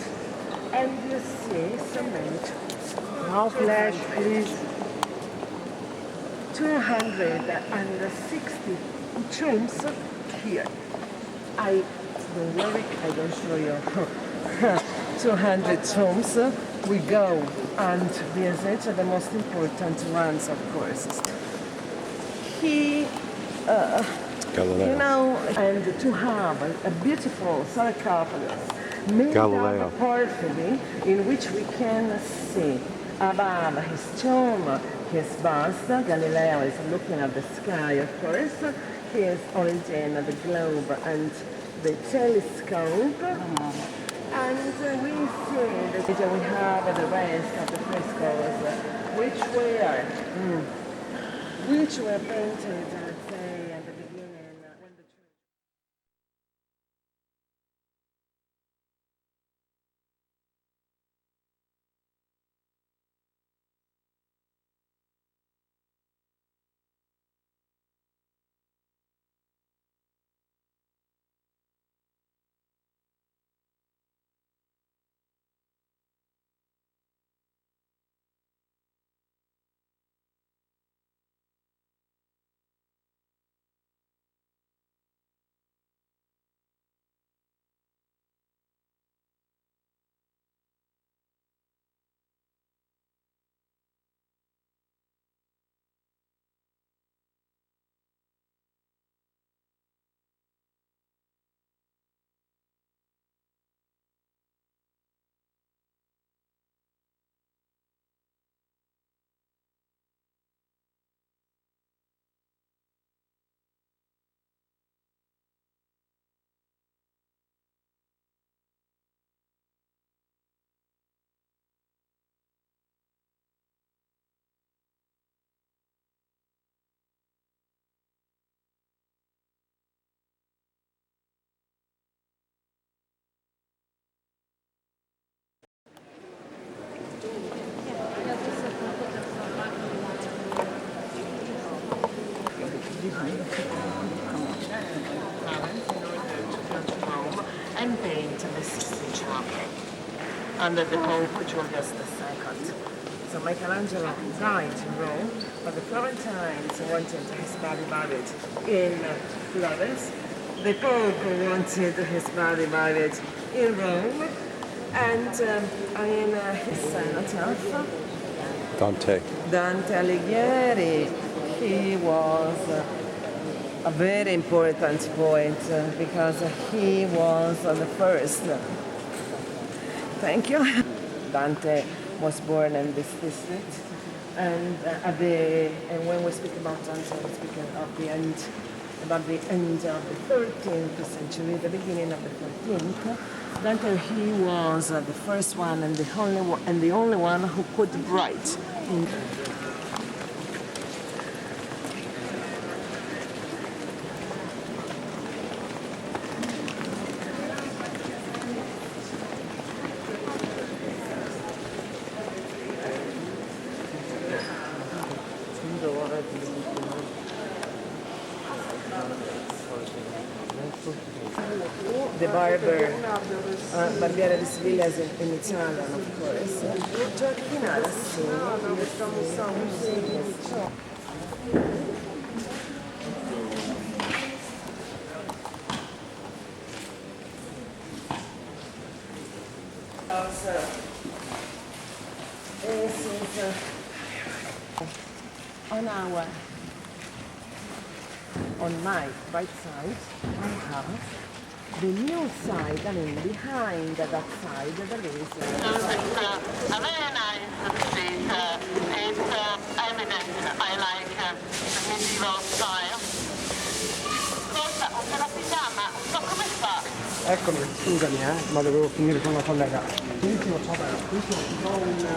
And you see cement. Now flash, please. 260 tombs here. Don't worry, I don't show you. 200 tombs. We go and visit the most important ones, of course. You know, and to have a beautiful sarcophagus made Galileo. of porphyry in which we can see above his tomb, his bust. Galileo is looking at the sky, of course. He is holding the globe and the telescope. And we see that we have the rest of the frescoes, which were painted, let's say, at the beginning when the church. And paint the Sistine Chapel under the Pope Julius II. So Michelangelo died in Rome, but the Florentines wanted his body buried in Florence. The Pope wanted his body buried in Rome, and in his cenotaph, Dante Alighieri, he was a very important poet because he was the first. Thank you. Dante was born in this district, and when we speak about Dante, we speak of the end of the 13th century, the beginning of the 14th. Dante, he was the first one and the only one who could write. The barbiere di Siviglia is in Italian, of course. Finale, sì. On my right side, I have the new side, I mean behind that side, there is It's a very nice street. It's evident. I like the medieval style. Scusa, ho la pigiama, so come fa? Eccomi, scusami ma dovevo finire con una collega. Benissimo, ciao, questo do un...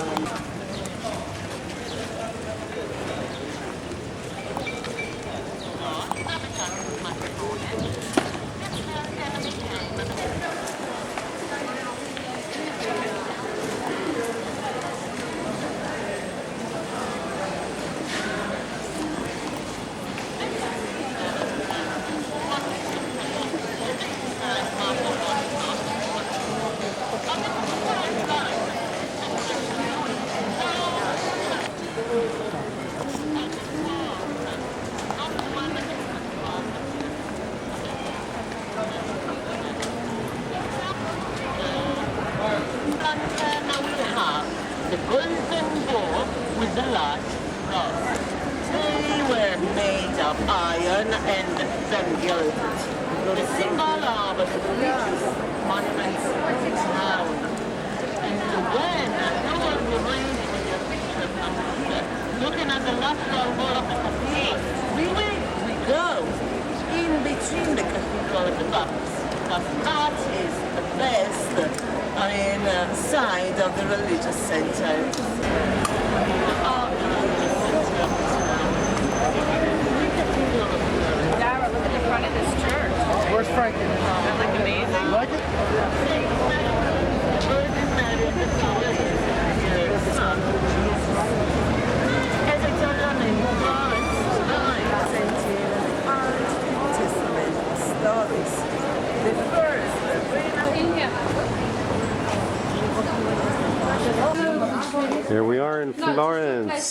the golden bowl with the large cross. They were made of iron and then gilded. The symbol of the religious monuments of the town. And when you were reading with your picture of Pisa, looking at the lateral wall of the cathedral, we go in between the cathedral and the baptist. Because that is the best, side of the religious center. Dara, look at the front of this church. Where's Frankie? Doesn't that look amazing? You like it? As I told you, in Florence, stories. The first. Here we are in Florence.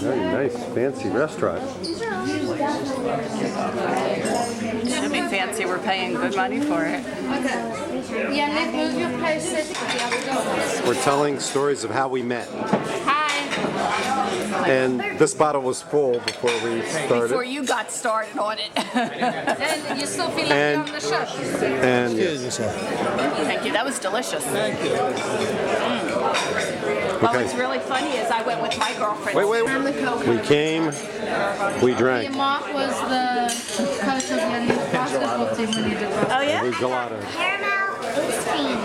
Very nice, fancy restaurant. Should be fancy. We're paying good money for it. We're telling stories of how we met. Hi. And this bottle was full before we started. Before you got started on it. And you still feel like you're on the show. And yes. Thank you. That was delicious. Thank you. Well, what's really funny is I went with my girlfriend. Wait. We came, we drank. Mark was the coach of the basketball team when he did basketball. Oh, yeah? We gelato.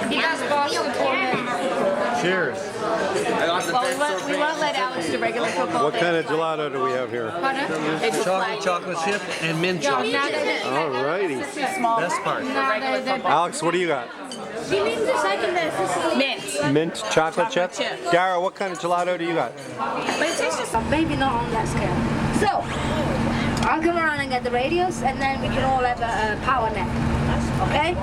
He does basketball. Cheers. Well, we won't let Alex do regular football. What kind of gelato do we have here? Chocolate chip and mint chocolate. All righty. Best part. Alex, what do you got? Mint. Mint chocolate chip? Dara, what kind of gelato do you got? Maybe not on that scale. So, I'll come around and get the radios, and then we can all have a power nap. Okay?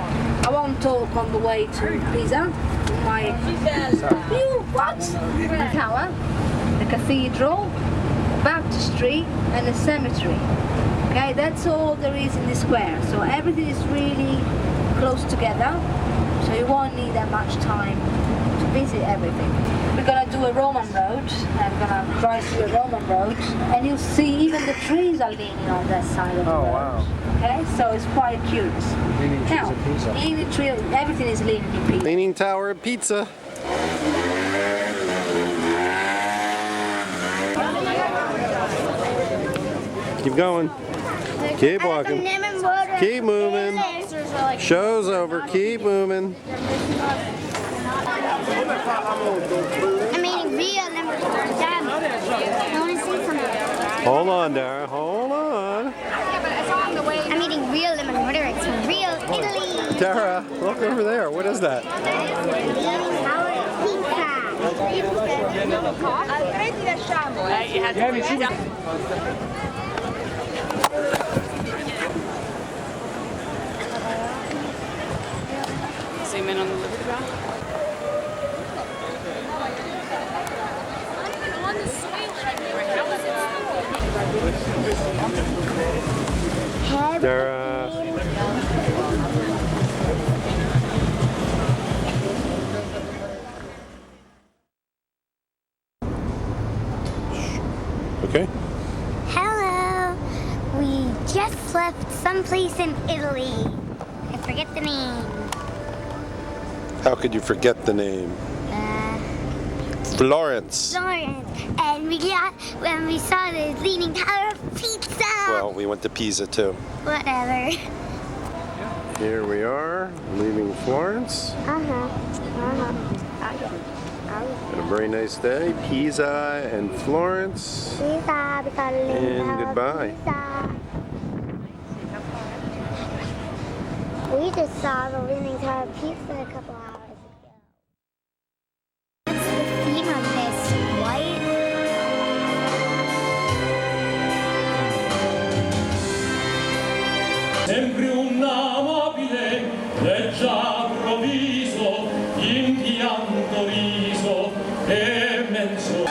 I won't talk on the way to Pisa. What? The tower, the cathedral, baptistry, and the cemetery. Okay, that's all there is in the square. So everything is really close together. So you won't need that much time to visit everything. We're gonna do a Roman road, and we're gonna drive through a Roman road, and you'll see even the trees are leaning on that side of the road. Wow. Okay, so it's quite curious. Now, leaning tree, everything is leaning in Pisa. Leaning Tower of Pizza. Keep going. Keep walking. Keep moving. Show's over. Keep moving. I'm eating real number 4. Dad, I want to see something. Hold on, Dara. Hold on. I'm eating real lemon water. It's from real Italy. Dara, look over there. What is that? Zoom in on the liver drop. Dara. Okay. Hello. We just left someplace in Italy. I forget the name. How could you forget the name? Florence. Florence. And when we saw the Leaning Tower of Pizza. Well, we went to Pisa too. Whatever. Here we are, leaving Florence. Had a very nice day. Pisa and Florence. Pisa, because And goodbye. We just saw the Leaning Tower of Pizza a couple hours ago. What's the theme of this? White? Sempre un amabile, leggiadro viso, in pianto riso e menso.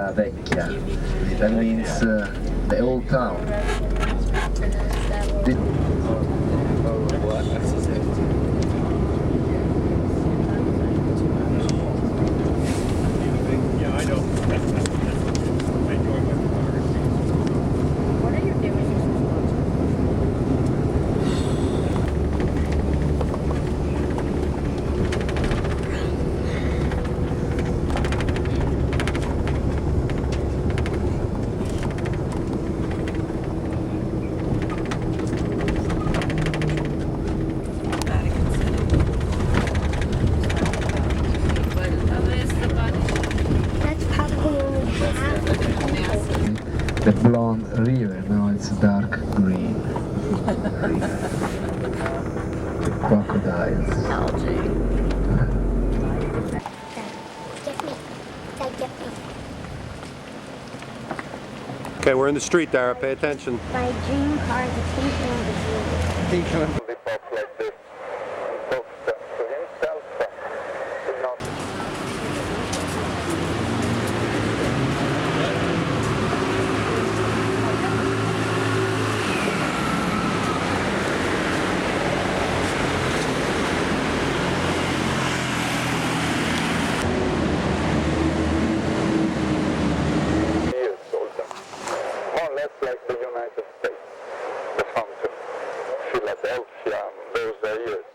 Città Vecchia. That means the old town. The blonde river, now it's dark green. Crocodiles. Okay, we're in the street, Dara. Pay attention. My dream car is a pink one. Like the United States, the fountain, Philadelphia, those years.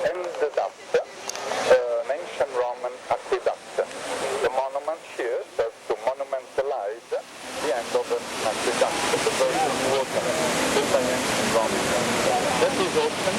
Ended up an ancient Roman aqueduct. The monument here serves to monumentalize the end of an aqueduct, the virgin water, built by ancient Romans. That is open.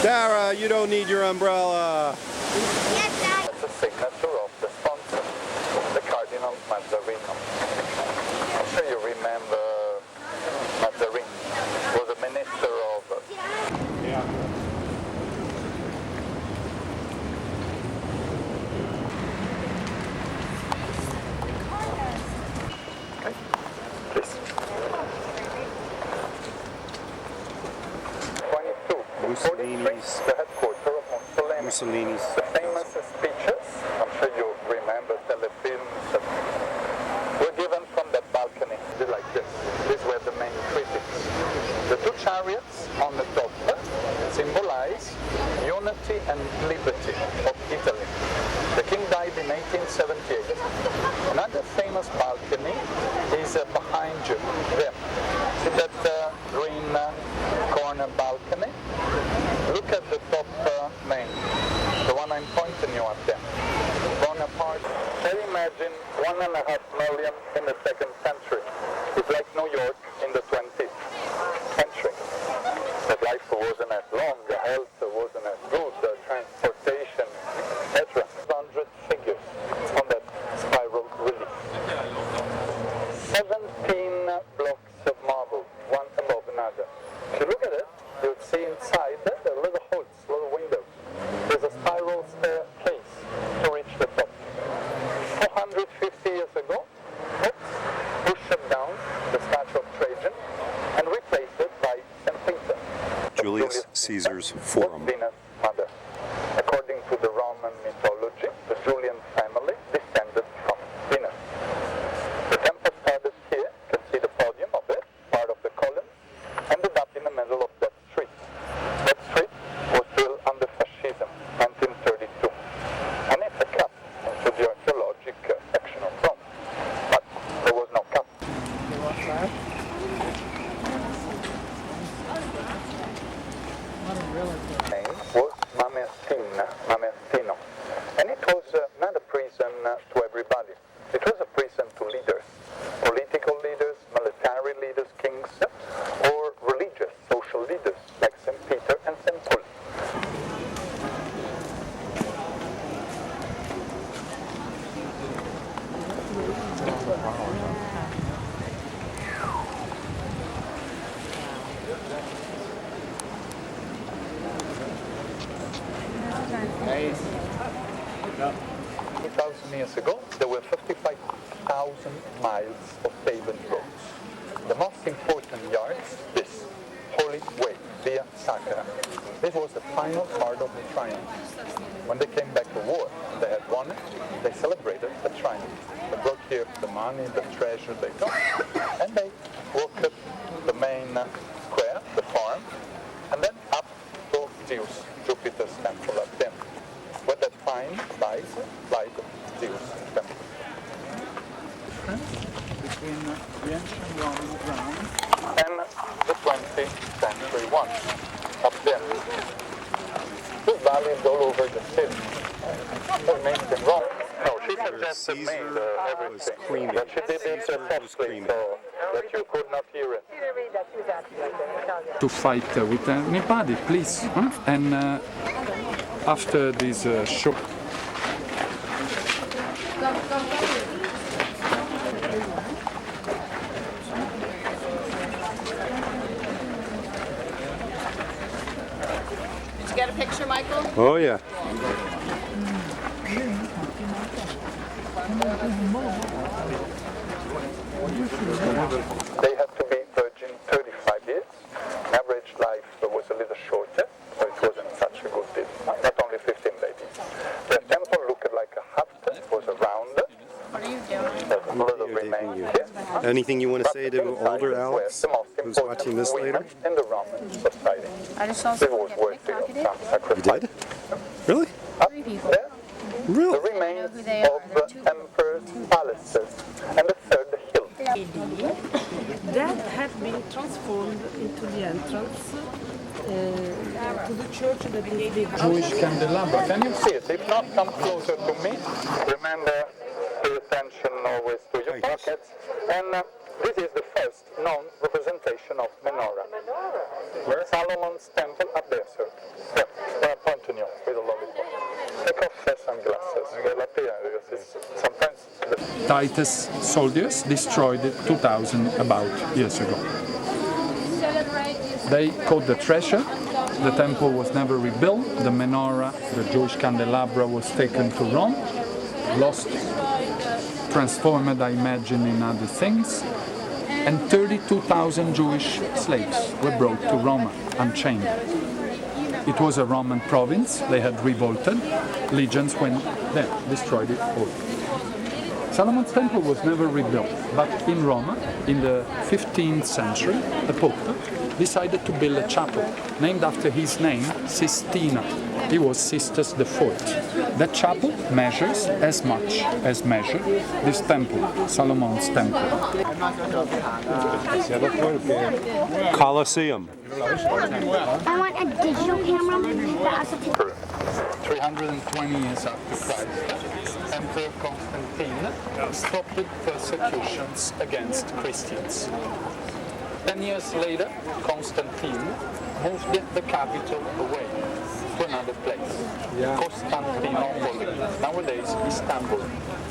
Dara, you don't need your umbrella. It's a signature of the sponsor, the Cardinal Mazarin. I'm sure you remember Mazarin. He was a minister of... Okay, please. 22. Mussolini's. The headquarters of Mussolini's. The famous speeches, I'm sure you remember telefilms, that were given from that balcony. Like this. These were the main critics. The two chariots on the top symbolize unity and liberty of Italy. The king died in 1878. Another famous balcony is behind you, there. See that green corner balcony? Look at the top main, the one I'm pointing you at there. Bonaparte. Can you imagine 1.5 million in the 2nd century? It's like New York in the 20th century. But life wasn't as long, the health wasn't as good, the transportation, etc. 100 figures on that spiral relief. 17 blocks of marble, one above another. If you look at it, you'll see inside there are little holes, little windows. There's a spiral staircase to reach the top. 450 years ago, pushed down the statue of Trajan and replaced it by St. Peter. Julius Caesar's Forum. Venus' mother. According to the Roman mythology, the Julian family descended from Venus. The temple started here, you can see the podium of it, part of the column, ended up in the middle of that street. That street was built under fascism, 1932. And it's a cut into the archaeologic section of Rome. But there was no cut. Name was Mamertino. And it was not a prison to everybody. It was a prison to leaders. Political leaders, military leaders, kings, or religious, social leaders like St. Peter and St. Paul. 2,000 years ago, there were 55,000 miles of paved roads. The most important yards, this, Holy Way, Via Sacra. This was the final part of the triumph. When they came back to war, they had won it, they celebrated the triumph. They brought here the money, the treasure they got, and they walked up the main square, the farm, and then up to Zeus, Jupiter's temple at Athens, where that fine lies like Zeus' temple. Between the ancient Roman ground and the 20th century one, up there. This valley is all over the city. That means in Rome. No, she suggested me everything, but she did it softly so that you could not hear it. To fight with anybody, please. Huh? And after this show. Did you get a picture, Michael? Oh yeah. They had to be virgin 35 years. Average life was a little shorter, so it wasn't such a good deal. Not only 15 ladies. Their temple looked like a hut, it was a round. What are you doing? There's a little remains here. Anything you want to say to older Alex, who's watching this later? In the Roman society. I just saw It was worthy of some sacrifice. You did? Really? Three people. There, the remains of the emperor's palaces, and the third hill. That had been transformed into the entrance to the church that is behind. Jewish candelabra. Can you see it? If not, come closer to me. Remember, pay attention always to your pockets. And this is the first known representation of menorah. Where? Solomon's temple up there, sir. Yeah, point to you with a lollipop. Take off their sunglasses. They'll appear because it's sometimes... Titus soldiers destroyed it 2000 about years ago. They caught the treasure, the temple was never rebuilt, the menorah, the Jewish candelabra was taken to Rome, lost, transformed, I imagine, in other things, and 32,000 Jewish slaves were brought to Rome, unchained. It was a Roman province, they had revolted, legions went there, destroyed it all. Solomon's temple was never rebuilt, but in Rome, in the 15th century, the Pope decided to build a chapel, named after his name, Sistina. He was Sisters IV. That chapel measures as much as measured this temple, Solomon's temple. Colosseum. I want a digital camera. 320 years after Christ, Emperor Constantine stopped persecutions against Christians. 10 years later, Constantine moved the capital away to another place, Constantinople, nowadays Istanbul.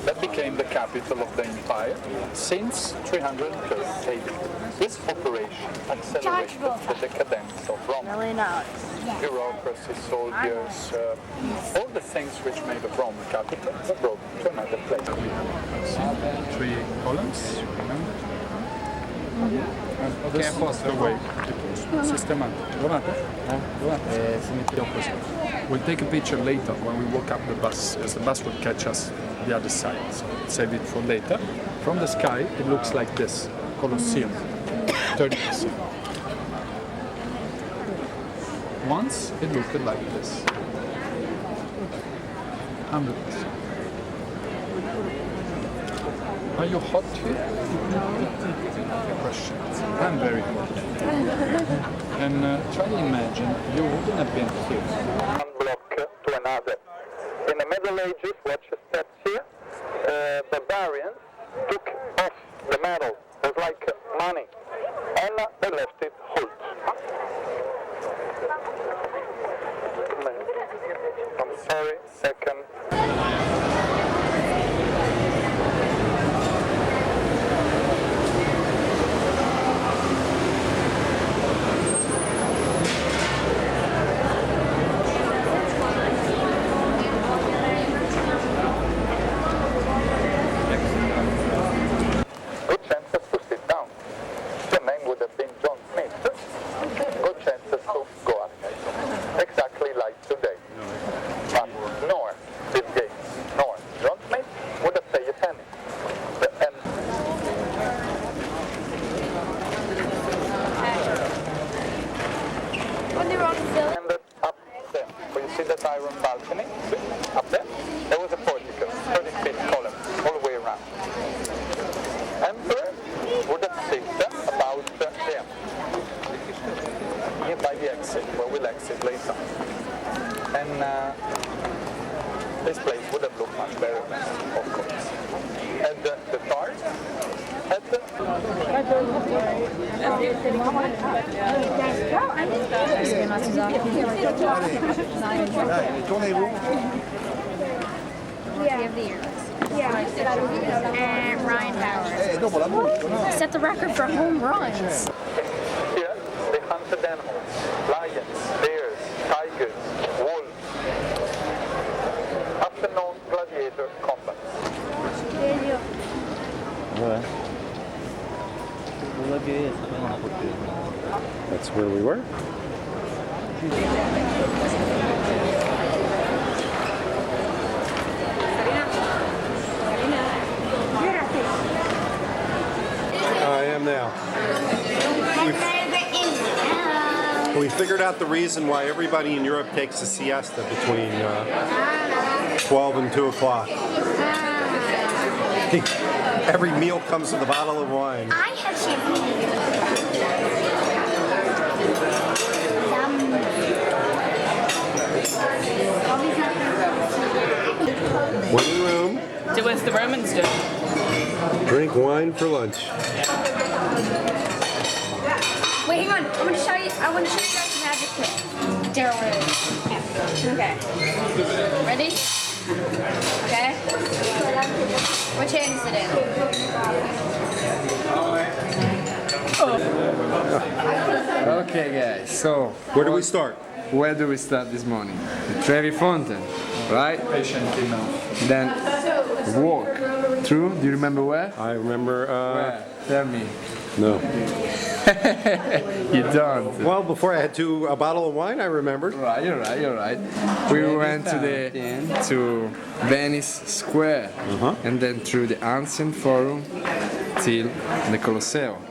That became the capital of the empire since 330 AD. This operation accelerated the decadence of Rome. Bureaucracy, soldiers, all the things which made of Rome a capital were brought to another place. 3 columns, This was the way it was systematic. We'll take a picture later when we walk up the bus, as the bus will catch us the other side. So save it for later. From the sky, it looks like this, Colosseum, 30%. Once, it looked like this, 100%. Are you hot here? Question. I'm very hot. And try to imagine, you wouldn't have been here. One block to another. In the Middle Ages, watch the steps here, barbarians took off the metal. It was like money. And they left it whole. I'm sorry, second. that iron balcony, see, up there, there was a portico, 30-feet column, all the way around. Emperor would have sit about there, here by the exit, where we'll exit later. And this place would have looked much better, of course. And the tart had And Ryan Powers set the record for home runs. Here they hunted animals, lions, bears, tigers, wolves. After-known gladiator combats. That's where we were. I am now. We figured out the reason why everybody in Europe takes a siesta between 12 and 2 o'clock. Every meal comes with a bottle of wine. I have champagne. One room. Do as the Romans do. Drink wine for lunch. Wait, hang on. I want to show you guys the magic trick. Derwin. Okay. Ready? Okay. Which hand is it in? Okay, guys. So where do we start? Where do we start this morning? The Trevi Fountain, right? Patiently enough. Then walk through. Do you remember where? I remember. Where? Tell me. No. You don't. Well, before I had a bottle of wine, I remembered. Right, you're right. We went to Venice Square, and then through the Ancient Forum till the Colosseum.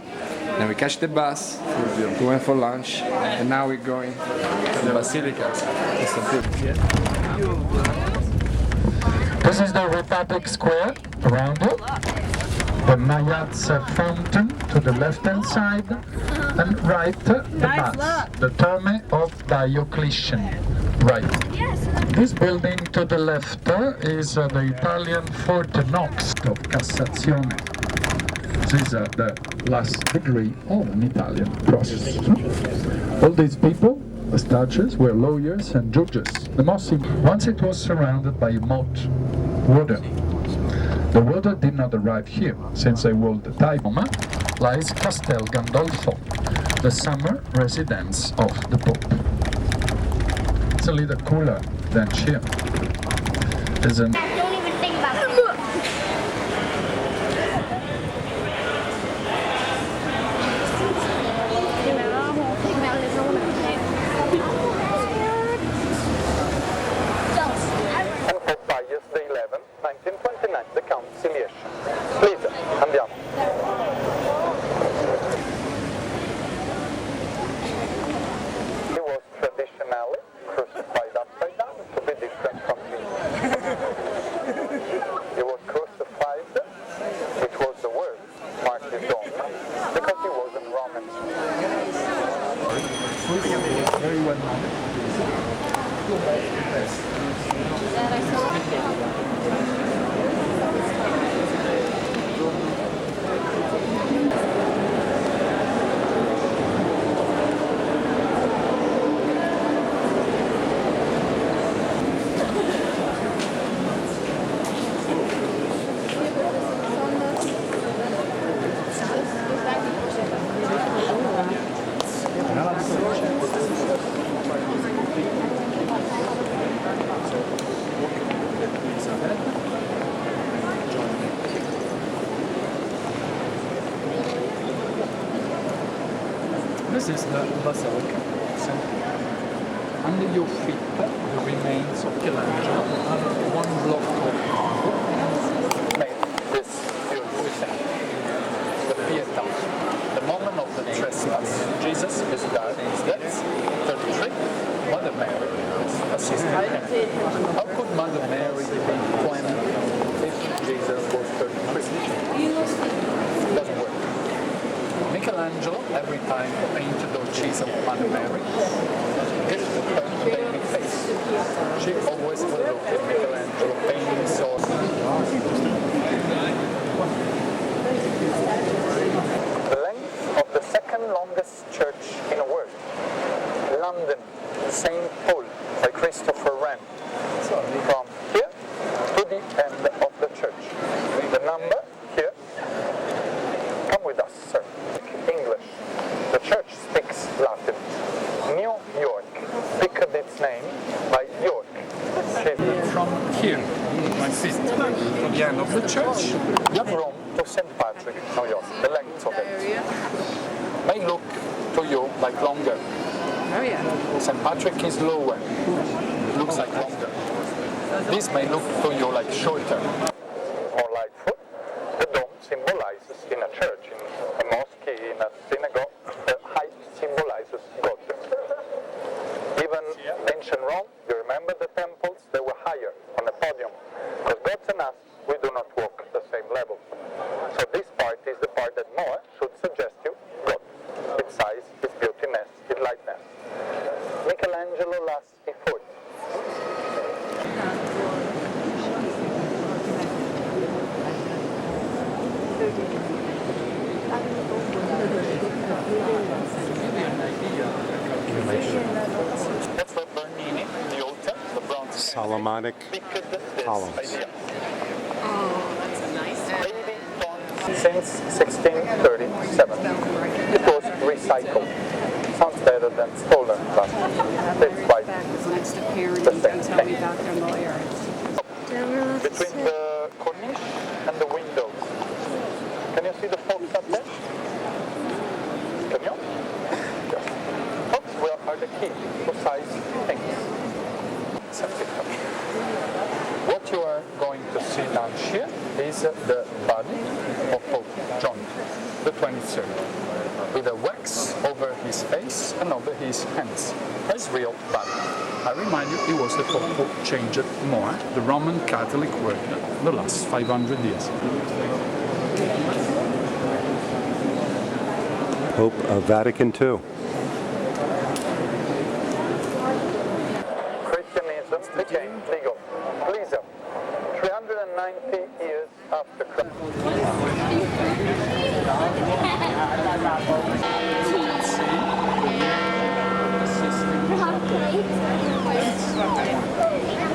Then we catch the bus, we went for lunch, and now we're going to the Basilica. This is the Republic Square around it. The Mayatsa fountain to the left-hand side, and right the baths, the Terme of Diocletian. Right. This building to the left is the Italian Forte Knox of Cassazione. This is the last degree of an Italian process. All these people, the statues, were lawyers and judges. Once it was surrounded by a moat, water. The water did not arrive here, since they were the type lies Castel Gandolfo, the summer residence of the Pope. It's a little cooler than here. There's an Don't even think about it. And Pius the 11th, 1929, the Conciliation. Please, andiamo. He was traditionally crucified upside down to be different from me. He was crucified, which was the word, martyrdom, because he wasn't Roman. Very well known. This is the Basilica. Under your feet, the remains of Michelangelo are one block of This the Pietà. The moment of the trespass. Jesus is dead. That's 33. Mother Mary is assist. How could Mother Mary be 20 if Jesus was 33? Doesn't work. Michelangelo, every time painted or chiseled Mother Mary, gives her a baby face. She always will look at Michelangelo paintings or... The length of the second longest church in the world. London, St. Paul by Christopher Wren. From here to the end of the church. The number here. Come with us, sir. English. The church speaks Latin. New York picked its name by York. From here, my sister, to the end of the church, Rome to St. Patrick, New York. The length of it may look to you like longer. Oh yeah. St. Patrick is lower, looks like longer. This may look to you like shorter. Or like foot. The dome symbolizes in a church, in a mosque, in a synagogue. The height symbolizes God. Even ancient Rome, you remember the temples? They were higher on the podium. Because God and us, we do not walk the same level. So this part is the part that more should suggest you God. Its size, its beautiness, its lightness. Michelangelo lost a foot. That's where Bernini, the altar, the bronze Solomonic columns. Since 1637. It was recycled. Sounds better than stolen, but it's quite the same thing. Between the corniche and the windows. Can you see the folks up there? Can you? Yes. Folks are the key to size things. What you are going to see down here is the body of Pope John the 23rd, with a wax over his face and over his hands. His real body. I remind you, he was the Pope who changed more the Roman Catholic world the last 500 years. Pope of Vatican II. Christianism became legal. COLISEUM, 390 years after Christ.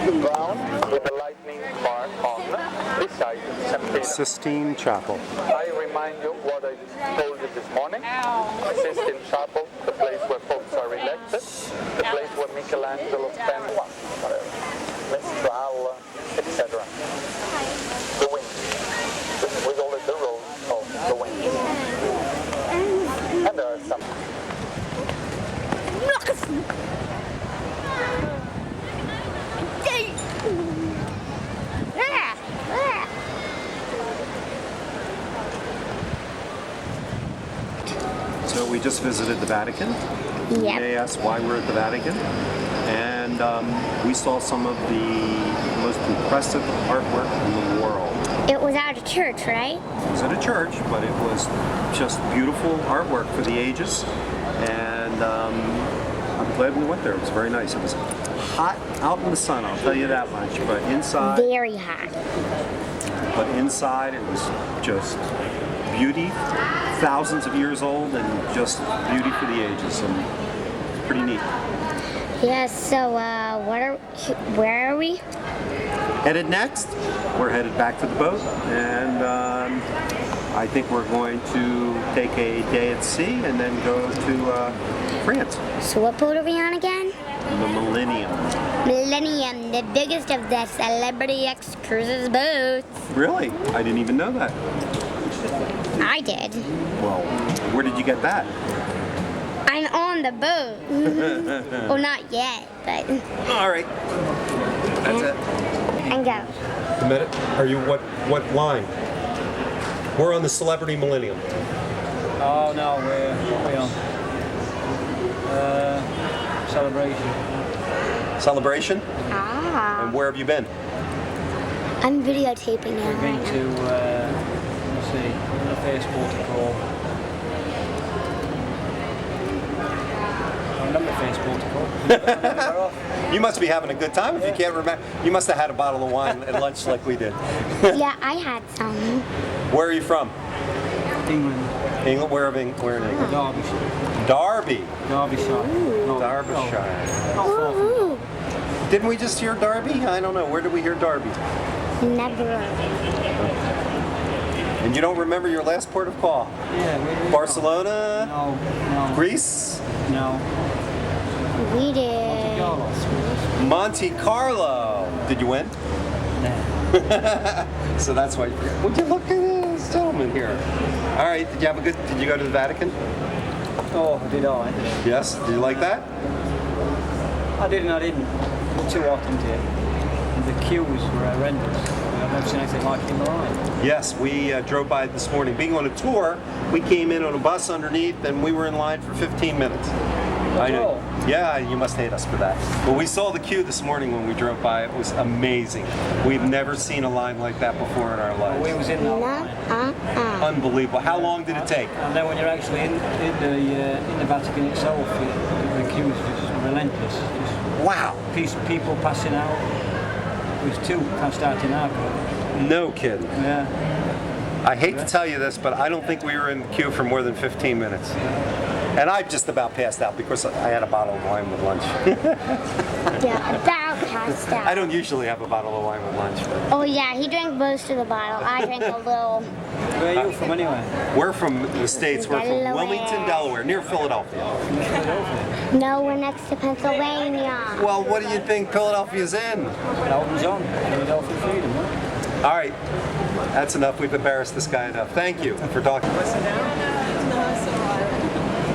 The ground with the lightning bar on beside St. Peter. Sistine Chapel. I remind you what I told you this morning. Sistine Chapel, the place where popes are elected, the place where Michelangelo spent Mistral, etc. The wings. We call it the road of the wings. And there are some. So we just visited the Vatican. Yep. You may ask why we're at the Vatican. And we saw some of the most impressive artwork in the world. It was at a church, right? It was at a church, but it was just beautiful artwork for the ages. And I'm glad we went there. It was very nice. It was hot out in the sun, I'll tell you that much. But inside... Very hot. But inside it was just beauty, thousands of years old, and just beauty for the ages, and pretty neat. Yes, so where are we? Headed next, we're headed back to the boat, and I think we're going to take a day at sea and then go to France. So what boat are we on again? The Millennium. Millennium, the biggest of the Celebrity X Cruises boats. Really? I didn't even know that. I did. Well, where did you get that? I'm on the boat. Well, not yet, but... All right. That's it. And go. The minute? Are you what line? We're on the Celebrity Millennium. Oh no, we're on celebration. celebration? Ah. And where have you been? I'm videotaping now. We're going to, let's see, the first protocol. I remember the first protocol. You must be having a good time if you can't remember. You must have had a bottle of wine at lunch like we did. Yeah, I had some. Where are you from? England. England? Where in England? Derbyshire. Derby. Derbyshire. No, Derbyshire. Ooh. Didn't we just hear Derby? I don't know. Where did we hear Derby? Never. And you don't remember your last port of call? Yeah. Barcelona? No. Greece? No. We did. Monte Carlo. Did you win? No. So that's why you forget. Would you look at this gentleman here? All right. Did you go to the Vatican? Oh, did I? Yes. Did you like that? I didn't. Too often did. The queues were horrendous. I've never seen anything like it in my life. Yes, we drove by this morning. Being on a tour, we came in on a bus underneath and we were in line for 15 minutes. I know. Yeah, you must hate us for that. But we saw the queue this morning when we drove by. It was amazing. We've never seen a line like that before in our lives. We was in that line. Unbelievable. How long did it take? And then when you're actually in the Vatican itself, the queue is just relentless. Wow. People passing out. It was too passed out in our car. No kidding. Yeah. I hate to tell you this, but I don't think we were in the queue for more than 15 minutes. And I just about passed out because I had a bottle of wine with lunch. Yeah, about passed out. I don't usually have a bottle of wine with lunch. Oh yeah, he drank most of the bottle. I drank a little. Where are you from anyway? We're from the States. We're from Delaware. Wilmington, Delaware, near Philadelphia. No, we're next to Pennsylvania. Well, what do you think Philadelphia's in? Elton's on. Philadelphia Freedom. All right, that's enough. We've embarrassed this guy enough. Thank you for talking.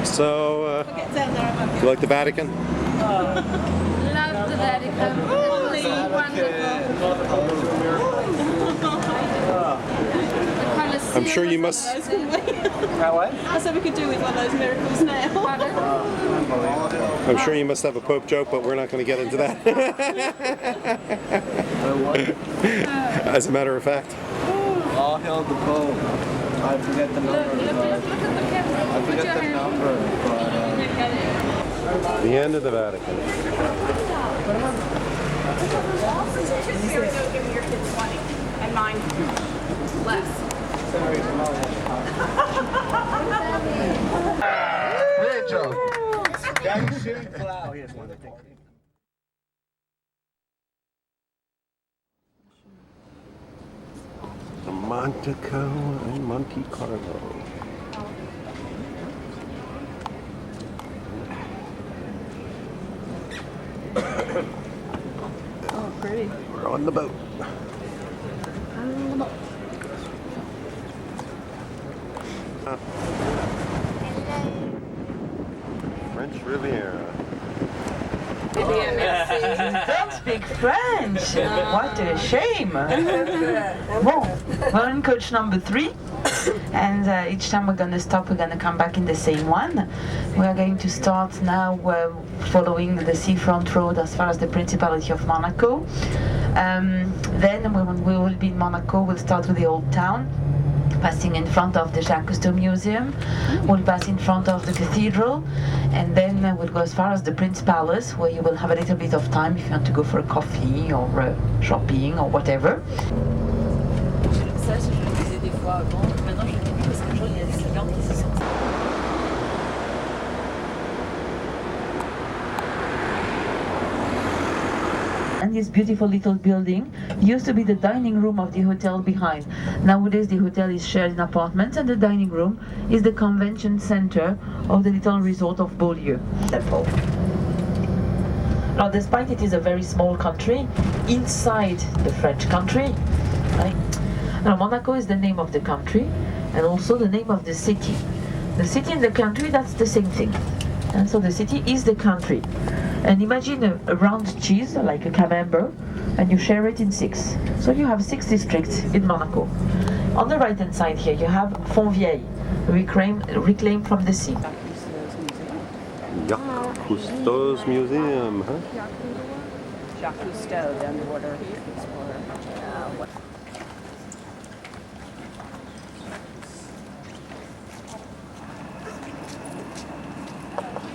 So, do you like the Vatican? Love the Vatican. It's wonderful. I'm sure you must. I said we could do with one of those miracles now. I'm sure you must have a Pope joke, but we're not going to get into that. As a matter of fact. All hail the Pope. I forget the number. I forget the number. The end of the Vatican. Your kid's 20 and mine less. Great job. Monaco and Monte Carlo. Oh, pretty. We're on the boat. French Riviera. Don't speak French. What a shame. Bon, we're in coach number 3, and each time we're gonna stop, we're gonna come back in the same one. We are going to start now following the seafront road as far as the Principality of Monaco. Then when we will be in Monaco, we'll start with the old town, passing in front of the Jacques Cousteau Museum. We'll pass in front of the cathedral, and then we'll go as far as the Prince Palace, where you will have a little bit of time if you want to go for a coffee or shopping or whatever. Ça, je le faisais des fois avant. Maintenant, je le fais plus parce qu'un jour, il y a des clients qui se sentent. And this beautiful little building used to be the dining room of the hotel behind. Nowadays the hotel is shared in apartments, and the dining room is the convention center of the little resort of Beaulieu. Now, despite it is a very small country inside the French country, right? Now, Monaco is the name of the country and also the name of the city. The city and the country, that's the same thing. And so the city is the country. And imagine a round cheese, like a camembert, and you share it in 6. So you have 6 districts in Monaco. On the right-hand side here, you have Fontvieille, reclaimed from the sea. Jacques Cousteau's museum, huh? Jacques Cousteau, the underwater explorer.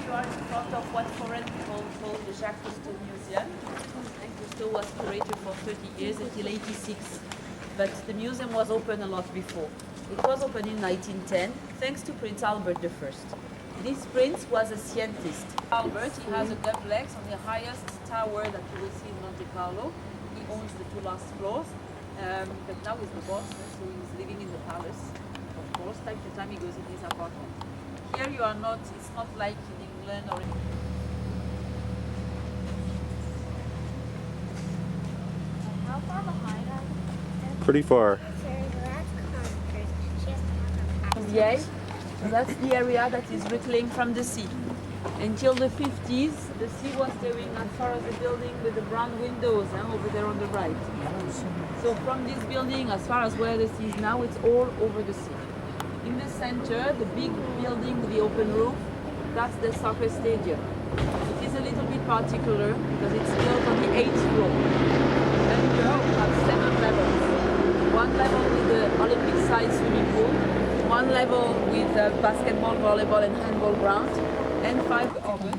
You are in front of what foreign people call the Jacques Cousteau Museum. And Cousteau was curator for 30 years until '86. But the museum was open a lot before. It was opened in 1910 thanks to Prince Albert I. This prince was a scientist. Albert, he has a duplex on the highest tower that you will see in Monte Carlo. He owns the 2 last floors, but now he's the boss, so he's living in the palace. Of course, time to time he goes in his apartment. Here you are not, it's not like in England or in... How far behind are you? Pretty far. Yeah, so that's the area that is rippling from the sea. Until the 50s, the sea was going as far as the building with the brown windows over there on the right. So from this building, as far as where the sea is now, it's all over the sea. In the center, the big building with the open roof, that's the soccer stadium. It is a little bit particular because it's built on the 8th floor. And here we have 7 levels. 1 level with the Olympic-sized swimming pool, 1 level with basketball, volleyball and handball ground, and 5 ovens.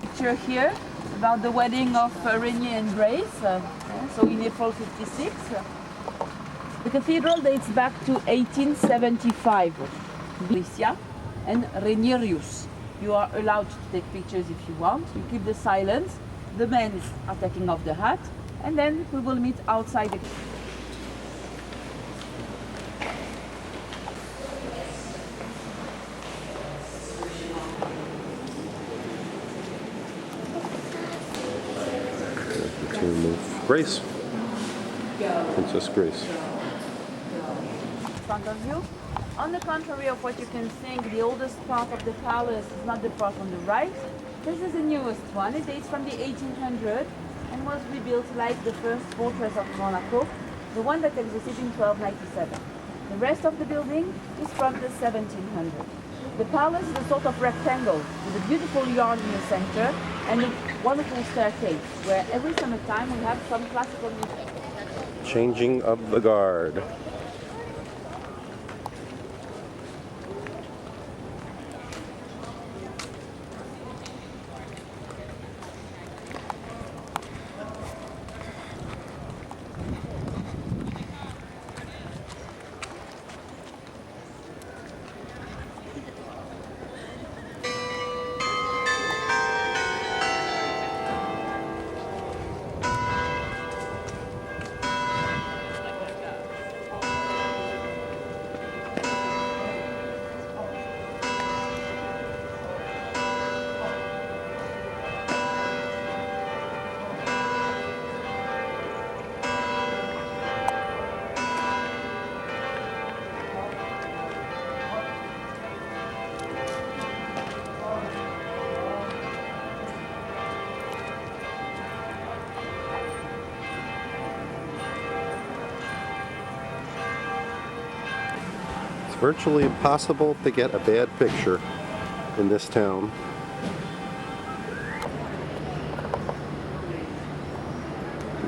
Picture here about the wedding of Rainier and Grace, so in April '56. The cathedral dates back to 1875. Alicia and Rainierius. You are allowed to take pictures if you want. You keep the silence. The men are taking off the hat, and then we will meet outside the. Grace. Princess Grace. In front of you. On the contrary of what you can think, the oldest part of the palace is not the part on the right. This is the newest one. It dates from the 1800s and was rebuilt like the first fortress of Monaco, the one that existed in 1297. The rest of the building is from the 1700s. The palace is a sort of rectangle with a beautiful yard in the center and a wonderful staircase where every summertime we have some classical music. Changing of the guard. Virtually impossible to get a bad picture in this town.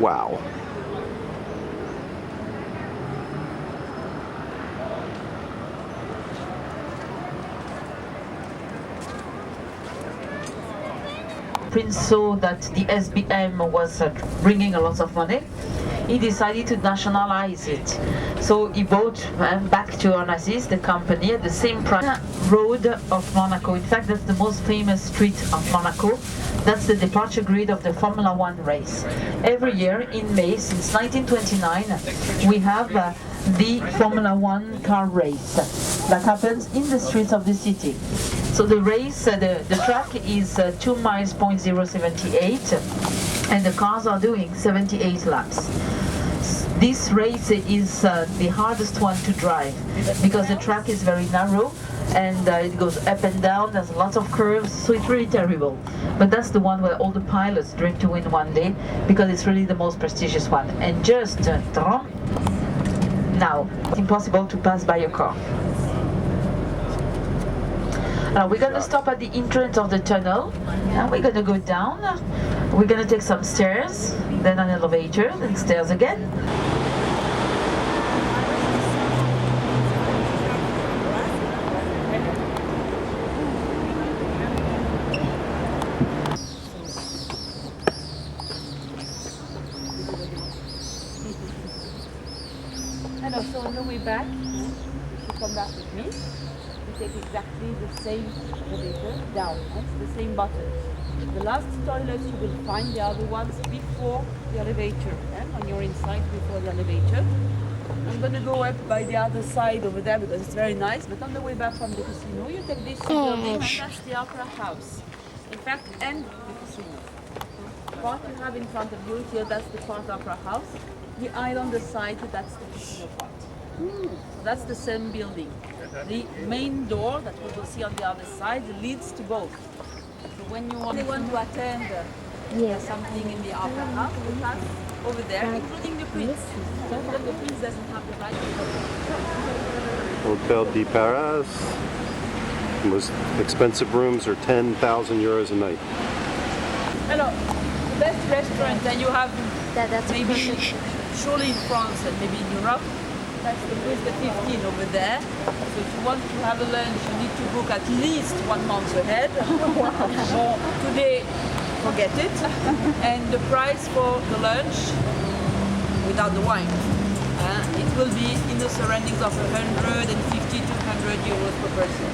Wow. Prince saw that the SBM was bringing a lot of money. He decided to nationalize it. So he bought back to Onassis, the company, at the same price. Road of Monaco. In fact, that's the most famous street of Monaco. That's the departure grid of the Formula 1 race. Every year in May, since 1929, we have the Formula 1 car race that happens in the streets of the city. So the race, the track is 2 miles, 0.078, and the cars are doing 78 laps. This race is the hardest one to drive because the track is very narrow and it goes up and down, there's lots of curves, so it's really terrible. But that's the one where all the pilots dream to win one day because it's really the most prestigious one. And just now, it's impossible to pass by a car. Now we're gonna stop at the entrance of the tunnel, and we're gonna go down. We're gonna take some stairs, then an elevator, then stairs again. And also on the way back, if you come back with me, you take exactly the same elevator down, it's the same buttons. The last toilets you will find, they are the ones before the elevator, on your inside before the elevator. I'm going to go up by the other side over there because it's very nice, but on the way back from the casino, you take this building, and that's the opera house. In fact, and the casino. The part you have in front of you here, that's the part opera house. The aisle on the side, that's the casino part. So that's the same building. The main door that we will see on the other side leads to both. So when you want to attend something in the opera house, you pass over there, including the prince. But the prince doesn't have the right to go. Hotel de Paris. Most expensive rooms are 10,000 euros a night. Hello, the best restaurant that you have maybe surely in France and maybe in Europe, that's the Pista 15 over there. So if you want to have a lunch, you need to book at least 1 month ahead. Or today, forget it. And the price for the lunch, without the wine, it will be in the surroundings of 150 to 200 euros per person.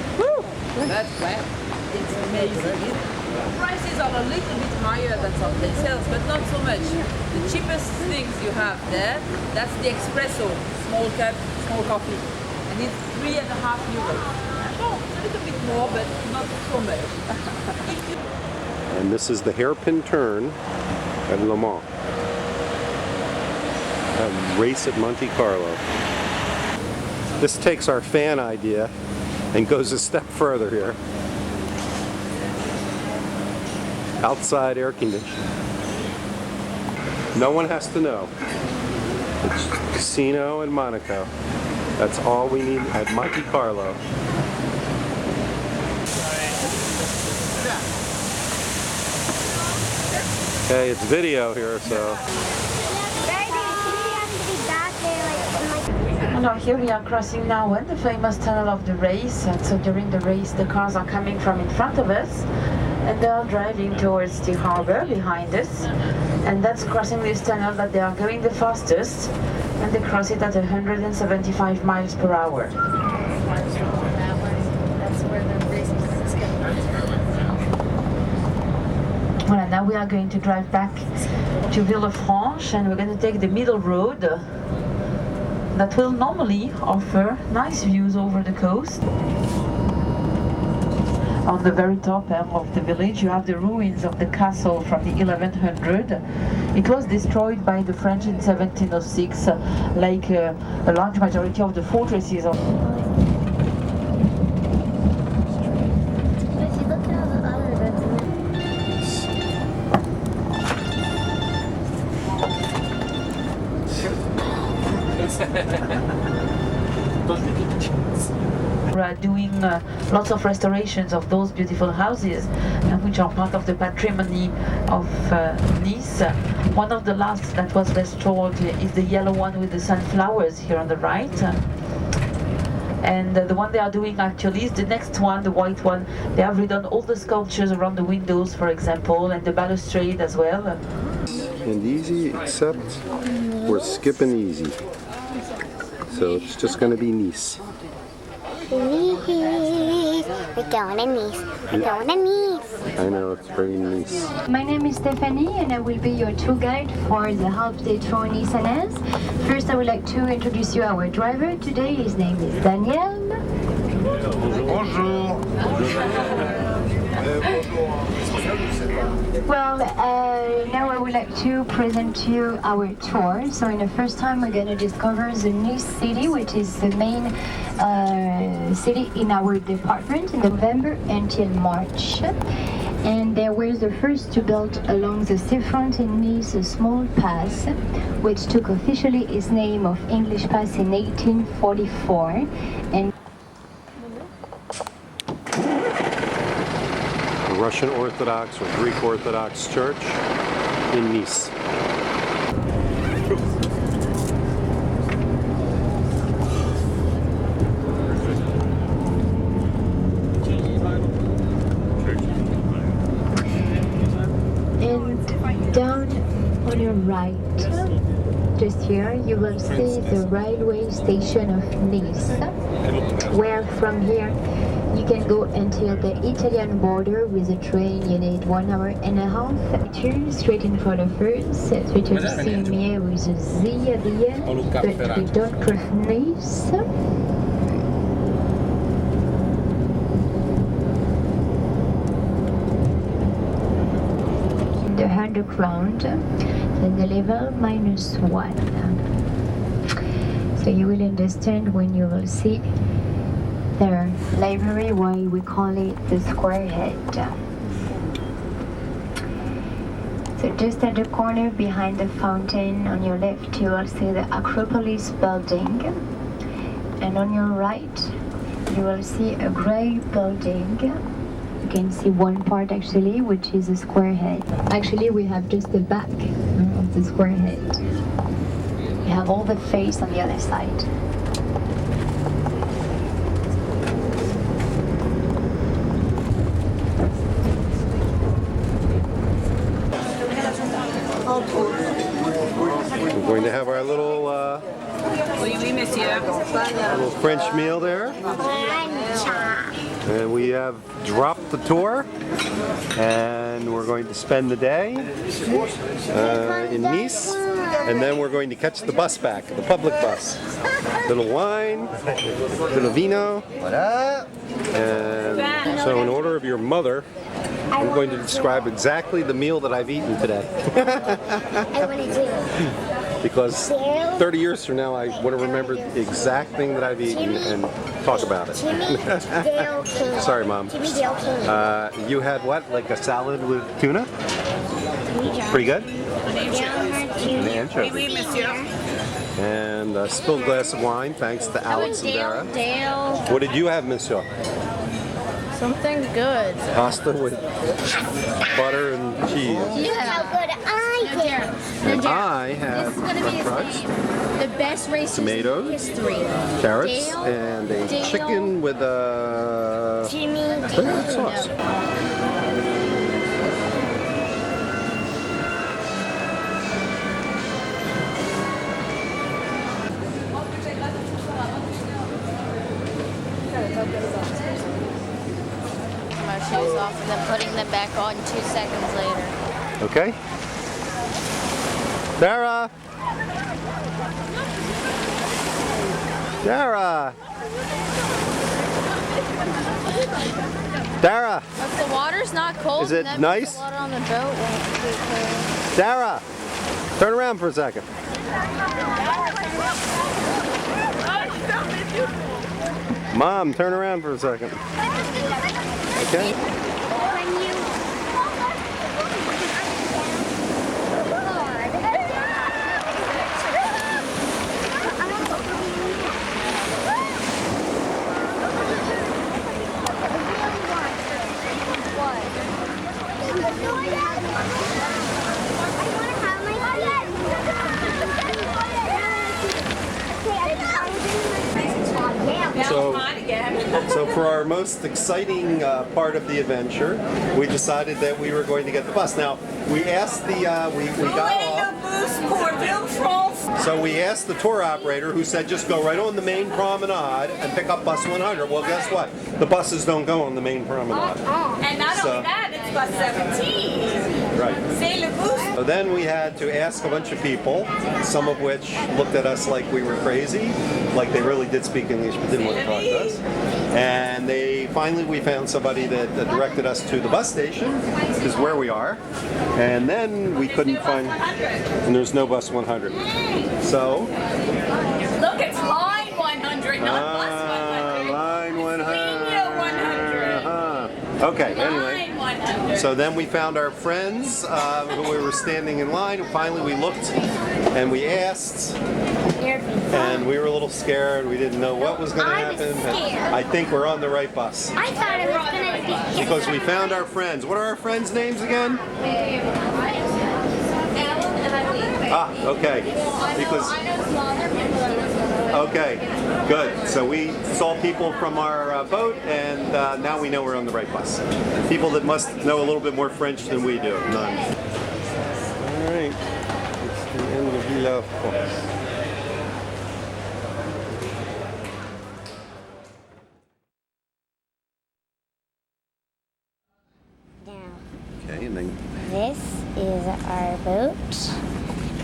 That's well, it's amazing. The prices are a little bit higher than someplace else, but not so much. The cheapest things you have there, that's the espresso, small cup, small coffee, and it's 3.5 euros. Oh, it's a little bit more, but not so much. And this is the hairpin turn at Le Mans. A race at Monte Carlo. This takes our fan idea and goes a step further here. Outside air conditioning. No one has to know. It's casino in Monaco. That's all we need at Monte Carlo. Okay, it's video here, so. Now here we are crossing now the famous tunnel of the race, and so during the race the cars are coming from in front of us and they are driving towards the harbor behind us, and that's crossing this tunnel that they are going the fastest, and they cross it at 175 miles per hour. That's where the race is going. Well, now we are going to drive back to Villefranche, and we're going to take the middle road that will normally offer nice views over the coast. On the very top of the village you have the ruins of the castle from the 1100. It was destroyed by the French in 1706, like a large majority of the fortresses of We are doing lots of restorations of those beautiful houses, which are part of the patrimony of Nice. One of the last that was restored is the yellow one with the sunflowers here on the right. And the one they are doing actually is the next one, the white one. They have redone all the sculptures around the windows, for example, and the balustrade as well. And easy, except we're skipping easy. So it's just going to be Nice. We're going to Nice. We're going to Nice. I know, it's very Nice. My name is Stephanie and I will be your tour guide for the half day tour Nice and Aix. First I would like to introduce you our driver today. His name is Daniel. Bonjour. Well, now I would like to present to you our tour. So in the first time we're going to discover the Nice city, which is the main city in our department in November until March. And they were the first to build along the seafront in Nice a small pass, which took officially its name of English Pass in 1844. And Russian Orthodox or Greek Orthodox church in Nice. And down on your right, just here, you will see the railway station of Nice, where from here you can go until the Italian border with a train. You need 1 hour and a half. Turn straight in front of us, so you see me with a Z at the end, but we don't cross Nice. The underground, and the level -1. So you will understand when you will see the library why we call it the square head. So just at the corner behind the fountain on your left you will see the Acropolis building, and on your right you will see a grey building. You can see one part actually, which is a square head. Actually we have just the back of the square head. We have all the face on the other side. We're going to have our little little French meal there. And we have dropped the tour, and we're going to spend the day in Nice, and then we're going to catch the bus back, the public bus. Little wine, little vino, and so in order of your mother, I'm going to describe exactly the meal that I've eaten today. I want to do. Because 30 years from now, I would have remembered the exact thing that I've eaten and talk about it. Sorry, Mom. You had what? Like a salad with tuna? Pretty good? An anchovy. And a spilled glass of wine, thanks to Alex and Dara. What did you have, Monsieur? Something good. Pasta with butter and cheese. Yeah. How good I did. And I have french fries, the best race tomatoes, in history. carrots, and a chicken with a tomato sauce. My shoes off and then putting them back on 2 seconds later. Okay. Dara! Dara! Dara! If the water's not cold, Is it then nice? the water on the boat won't be cold. Dara! Turn around for a second. Mom, turn around for a second. Okay. So for our most exciting part of the adventure, we decided that we were going to get the bus. Now, we asked the, we got off. So we asked the tour operator, who said just go right on the main promenade and pick up bus 100. Well, guess what? The buses don't go on the main promenade. And not only that, it's bus 17. Right. C'est le bus. So then we had to ask a bunch of people, some of which looked at us like we were crazy, like they really did speak English but didn't want to talk to us. And finally we found somebody that directed us to the bus station, which is where we are. And then we couldn't find, and there's no bus 100. So. Look, it's line 100, not bus 100. Line 100. Linear 100. Okay, anyway. Line 100. So then we found our friends who we were standing in line, and finally we looked and we asked, and we were a little scared. We didn't know what was going to happen. I think we're on the right bus. I thought it was going to be Because we found our friends. What are our friends' names again? Ah, okay. Because okay, good. So we saw people from our boat, and now we know we're on the right bus. People that must know a little bit more French than we do. None. All right. It's the end of VILLEFRANCHE. Okay, and then This is our boat.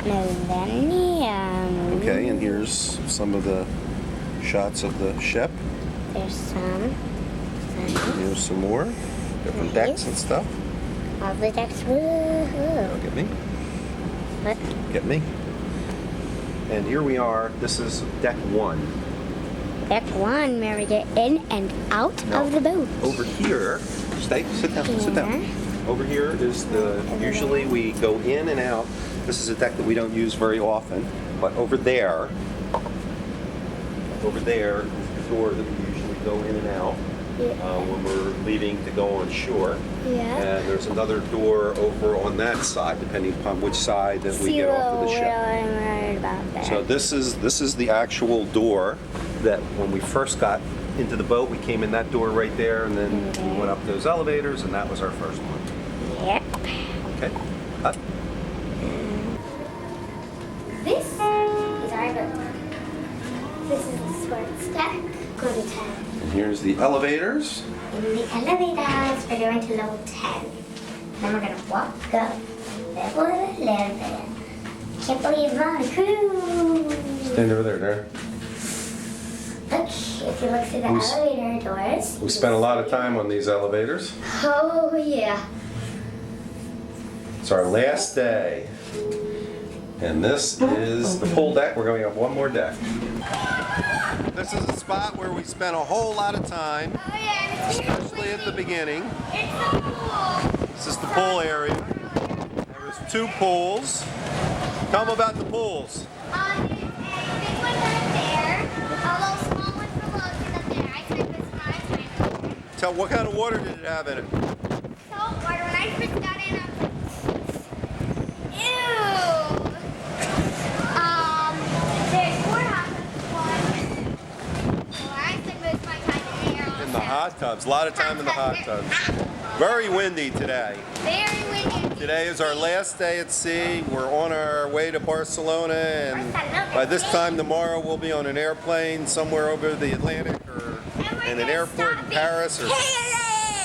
Millennium. okay, and here's some of the shots of the ship. There's some. Here's some more different decks and stuff. All the decks. Woohoo. Get me. What? Get me. And here we are. This is deck 1. Deck 1, where we get in and out of the boat. Over here, sit down, sit down. Over here is usually we go in and out. This is a deck that we don't use very often, but over there is the door that we usually go in and out when we're leaving to go on shore. Yeah. And there's another door over on that side, depending upon which side that we get off of the ship. I'm worried about that. So this is the actual door that when we first got into the boat, we came in that door right there, and then we went up those elevators, and that was our first one. Yep. Okay, cut. This is our boat. This is the sports deck. Go to 10. And here's the elevators. In the elevators, we're going to level 10. Then we're going to walk up level 11. Can't believe we're on a cruise. Stand over there. Look, if you look through the elevator doors. We spent a lot of time on these elevators. Oh, yeah. It's our last day. And this is the pool deck. We're going up one more deck. This is a spot where we spent a whole lot of time, especially at the beginning. This is the pool area. There's 2 pools. Tell them about the pools. Tell what kind of water did it have in it? Salt water. When I first got in, I was like, ew. There's 4 hot tubs. Well, I spent most of my time in there. In the hot tubs. A lot of time in the hot tubs. Very windy today. Very windy. Today is our last day at sea. We're on our way to Barcelona, and by this time tomorrow we'll be on an airplane somewhere over the Atlantic or in an airport in Paris or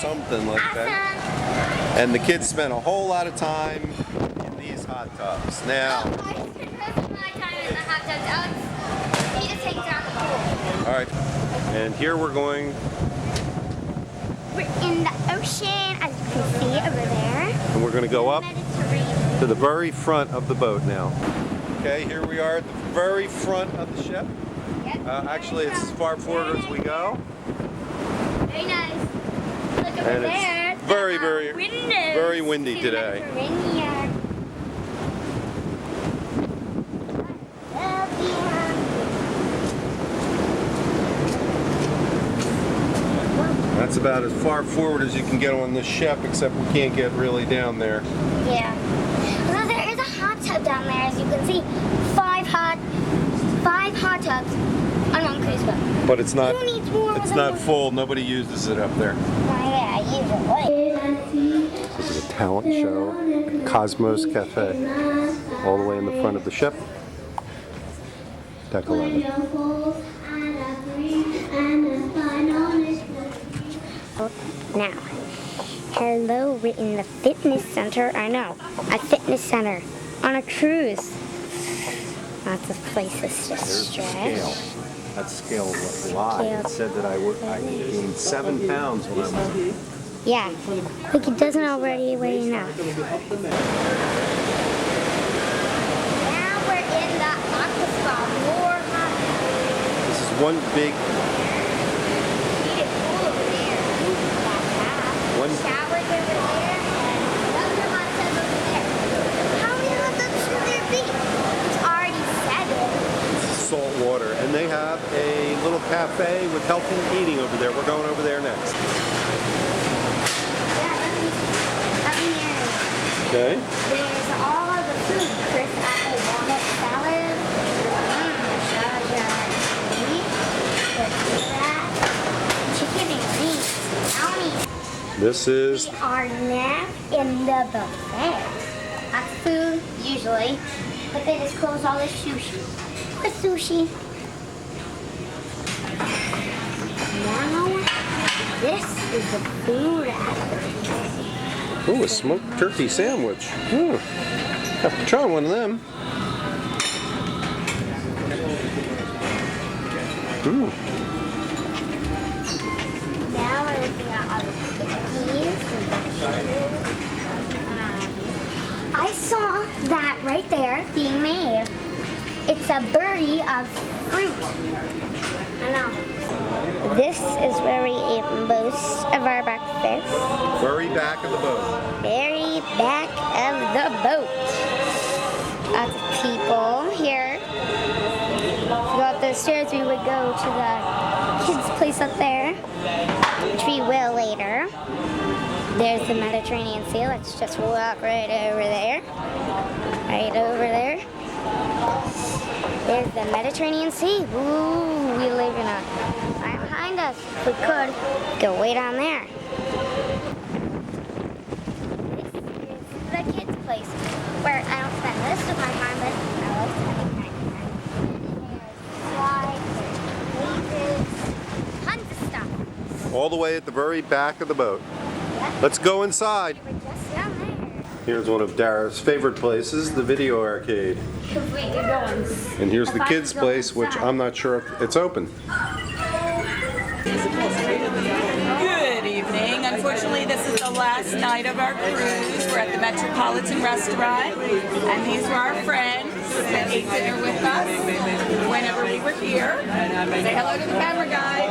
something like that. And the kids spent a whole lot of time in these hot tubs. Now, I spent most of my time in the hot tubs. He just hangs out in the pool. all right, and here we're going. We're in the ocean, as you can see over there. And we're going to go up to the very front of the boat now. Okay, here we are at the very front of the ship. Actually, it's as far forward as we go. Very nice. Look over And there. it's very, very windy today. That's about as far forward as you can get on this ship, except we can't get really down there. Yeah. Well, there is a hot tub down there, as you can see. 5 hot tubs on one cruise boat. But it's not. Who needs more It's than not one? full. Nobody uses it up there. Yeah, usually. This is a talent show, Cosmos Cafe, all the way in the front of the ship. Deck 11. Now, hello, we're in the fitness center. I know, a fitness center on a cruise. Lots of places to There's the stretch. scale. That scale was live. It said that I gained 7 pounds when I was. Yeah, like it doesn't already weigh enough. Now we're in the aqua spa. More hot. This is one big. Showers over there. there next. Okay. There's all of the food. First apple walnut salad. Chicken and wings. This is. We are now in the buffet. That's food, usually. But they just close all the sushi. For sushi. Now, this is the food after. Ooh, a smoked turkey sandwich. Ooh. Have to try one of them. Ooh. Now we're looking at all the cookies. I saw that right there being made. It's a birdie of fruit. I know. This is where we eat most of our breakfast. Very back of the boat. Very back of the boat. Lots of people here. If we go up the stairs, we would go to the kids' place up there, which we will later. There's the Mediterranean Sea. Let's just walk right over there. Right over there. There's the Mediterranean Sea. Ooh, we live in a... Right behind us. If we could, go way down there. This is the kids' place, where I don't spend most of my time, but I love spending time. There's slides, there's cages, tons of stuff. All the way at the very back of the boat. Let's go inside. We were just down there. Here's one of Dara's favorite places, the video arcade. And here's the kids' place, which I'm not sure if it's open. Good evening. Unfortunately, this is the last night of our cruise. We're at the Metropolitan Restaurant, and these were our friends that ate dinner with us whenever we were here. Say hello to the camera guys.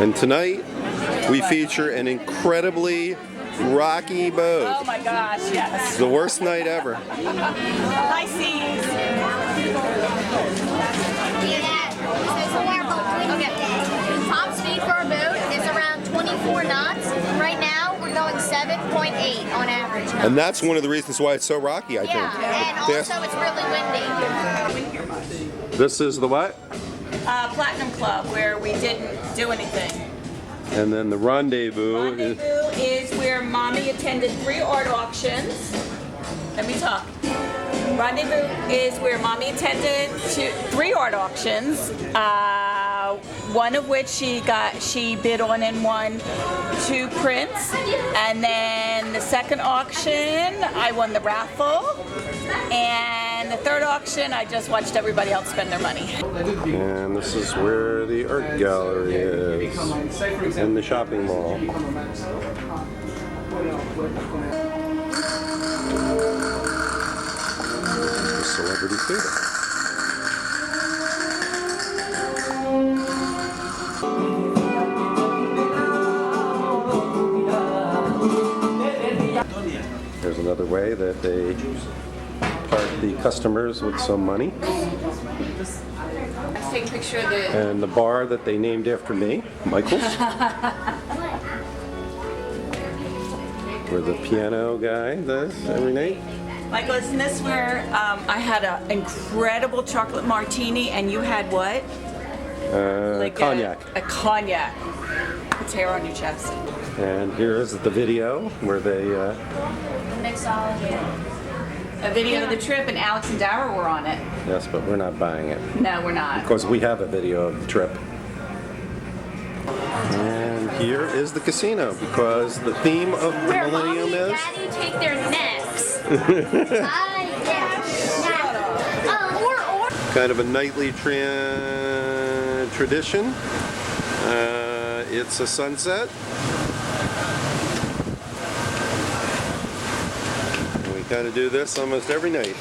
And tonight, we feature an incredibly rocky boat. Oh my gosh, yes. It's the worst night ever. High seas. Okay. The top speed for our boat is around 24 knots. Right now, we're going 7.8 on average. And that's one of the reasons why it's so rocky, I think. Yeah, and also it's really windy. This is the what? Platinum Club, where we didn't do anything. And then the rendezvous is... Rendezvous is where Mommy attended 3 art auctions. Let me talk. Rendezvous is where Mommy attended 3 art auctions. One of which she bid on and won 2 prints. And then the second auction, I won the raffle. And the third auction, I just watched everybody else spend their money. And this is where the art gallery is, in the shopping mall. The Celebrity Theater. There's another way that they charge the customers with some money. Let's take a picture of the... And the bar that they named after me, Michael's. Where the piano guy does every night. Michael, isn't this where I had an incredible chocolate martini and you had what? Cognac. A cognac. Puts hair on your chest. And here's the video where they... A video of the trip, and Alex and Dara were on it. Yes, but we're not buying it. No, we're not. Because we have a video of the trip. And here is the casino, because the theme of the Millennium is... Daddy take their necks. kind of a nightly tradition. It's a sunset. We kind of do this almost every night.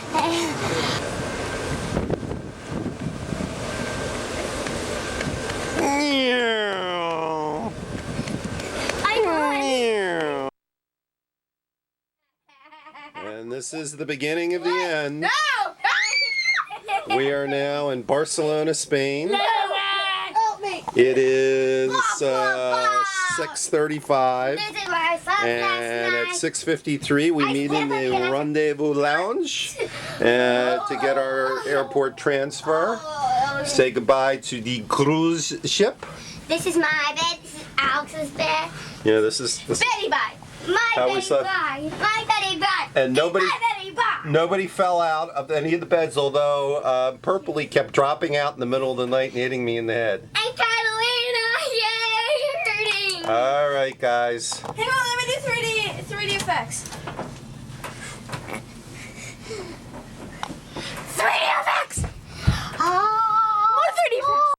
And this is the beginning of the end. No! We are now in Barcelona, Spain. No! Help me! It is 6:35, This is where I slept and at last 6:53 we meet in the Rendezvous Lounge to get our airport transfer. Say goodbye to the cruise ship. This is my bed. This is Alex's bed. Yeah, this is Betty bye. My How we Betty slept. bye. My Betty bye. And nobody My Betty bye. nobody fell out of any of the beds, although Purpley kept dropping out in the middle of the night and hitting me in the head. And Catalina, yay, you're hurting. All right, guys. Hang on, let me do 3D effects. 3D effects. More 3D effects.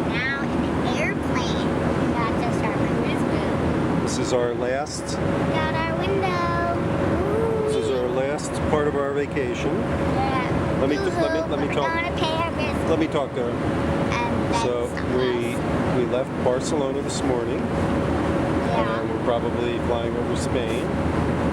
Now in the airplane, we got to start my window. This is our last. Got our window. This is our last part of our vacation. Let me talk. Let me talk to her. So we left Barcelona this morning. And we're probably flying over Spain.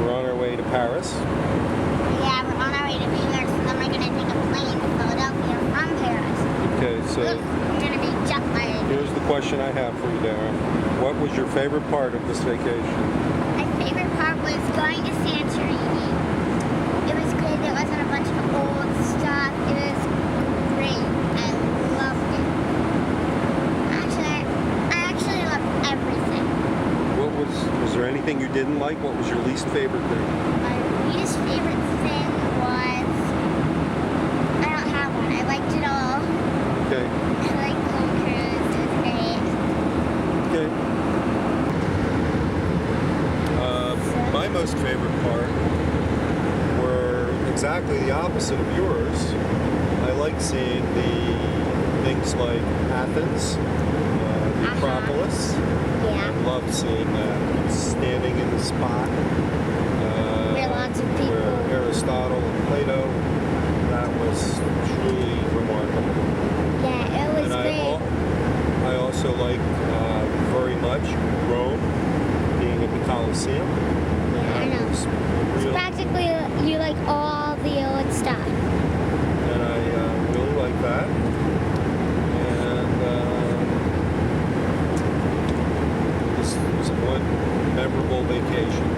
We're on our way to Paris. Yeah, we're on our way to Paris, and then we're gonna take a plane to Philadelphia from Paris. Okay, so We're gonna be jet lagged. here's the question I have for you, Dara. What was your favorite part of this vacation? My favorite part was going to Santorini. It was great. There wasn't a bunch of old stuff. It was great. I loved it. I actually loved everything. What was there anything you didn't like? What was your least favorite thing? My least favorite thing was I don't have one. I liked it all. Okay. I liked the whole cruise. It was great. Okay. My most favorite part were exactly the opposite of yours. I like seeing the things like Athens, the Acropolis. Yeah. I loved seeing that. Standing in the spot Where lots of people. where Aristotle and Plato. That was truly remarkable. Yeah, it was And great. I also liked very much Rome, being at the Colosseum. Yeah, I know. It's It's practically you like all the old stuff. And I really like that. And this was one memorable vacation.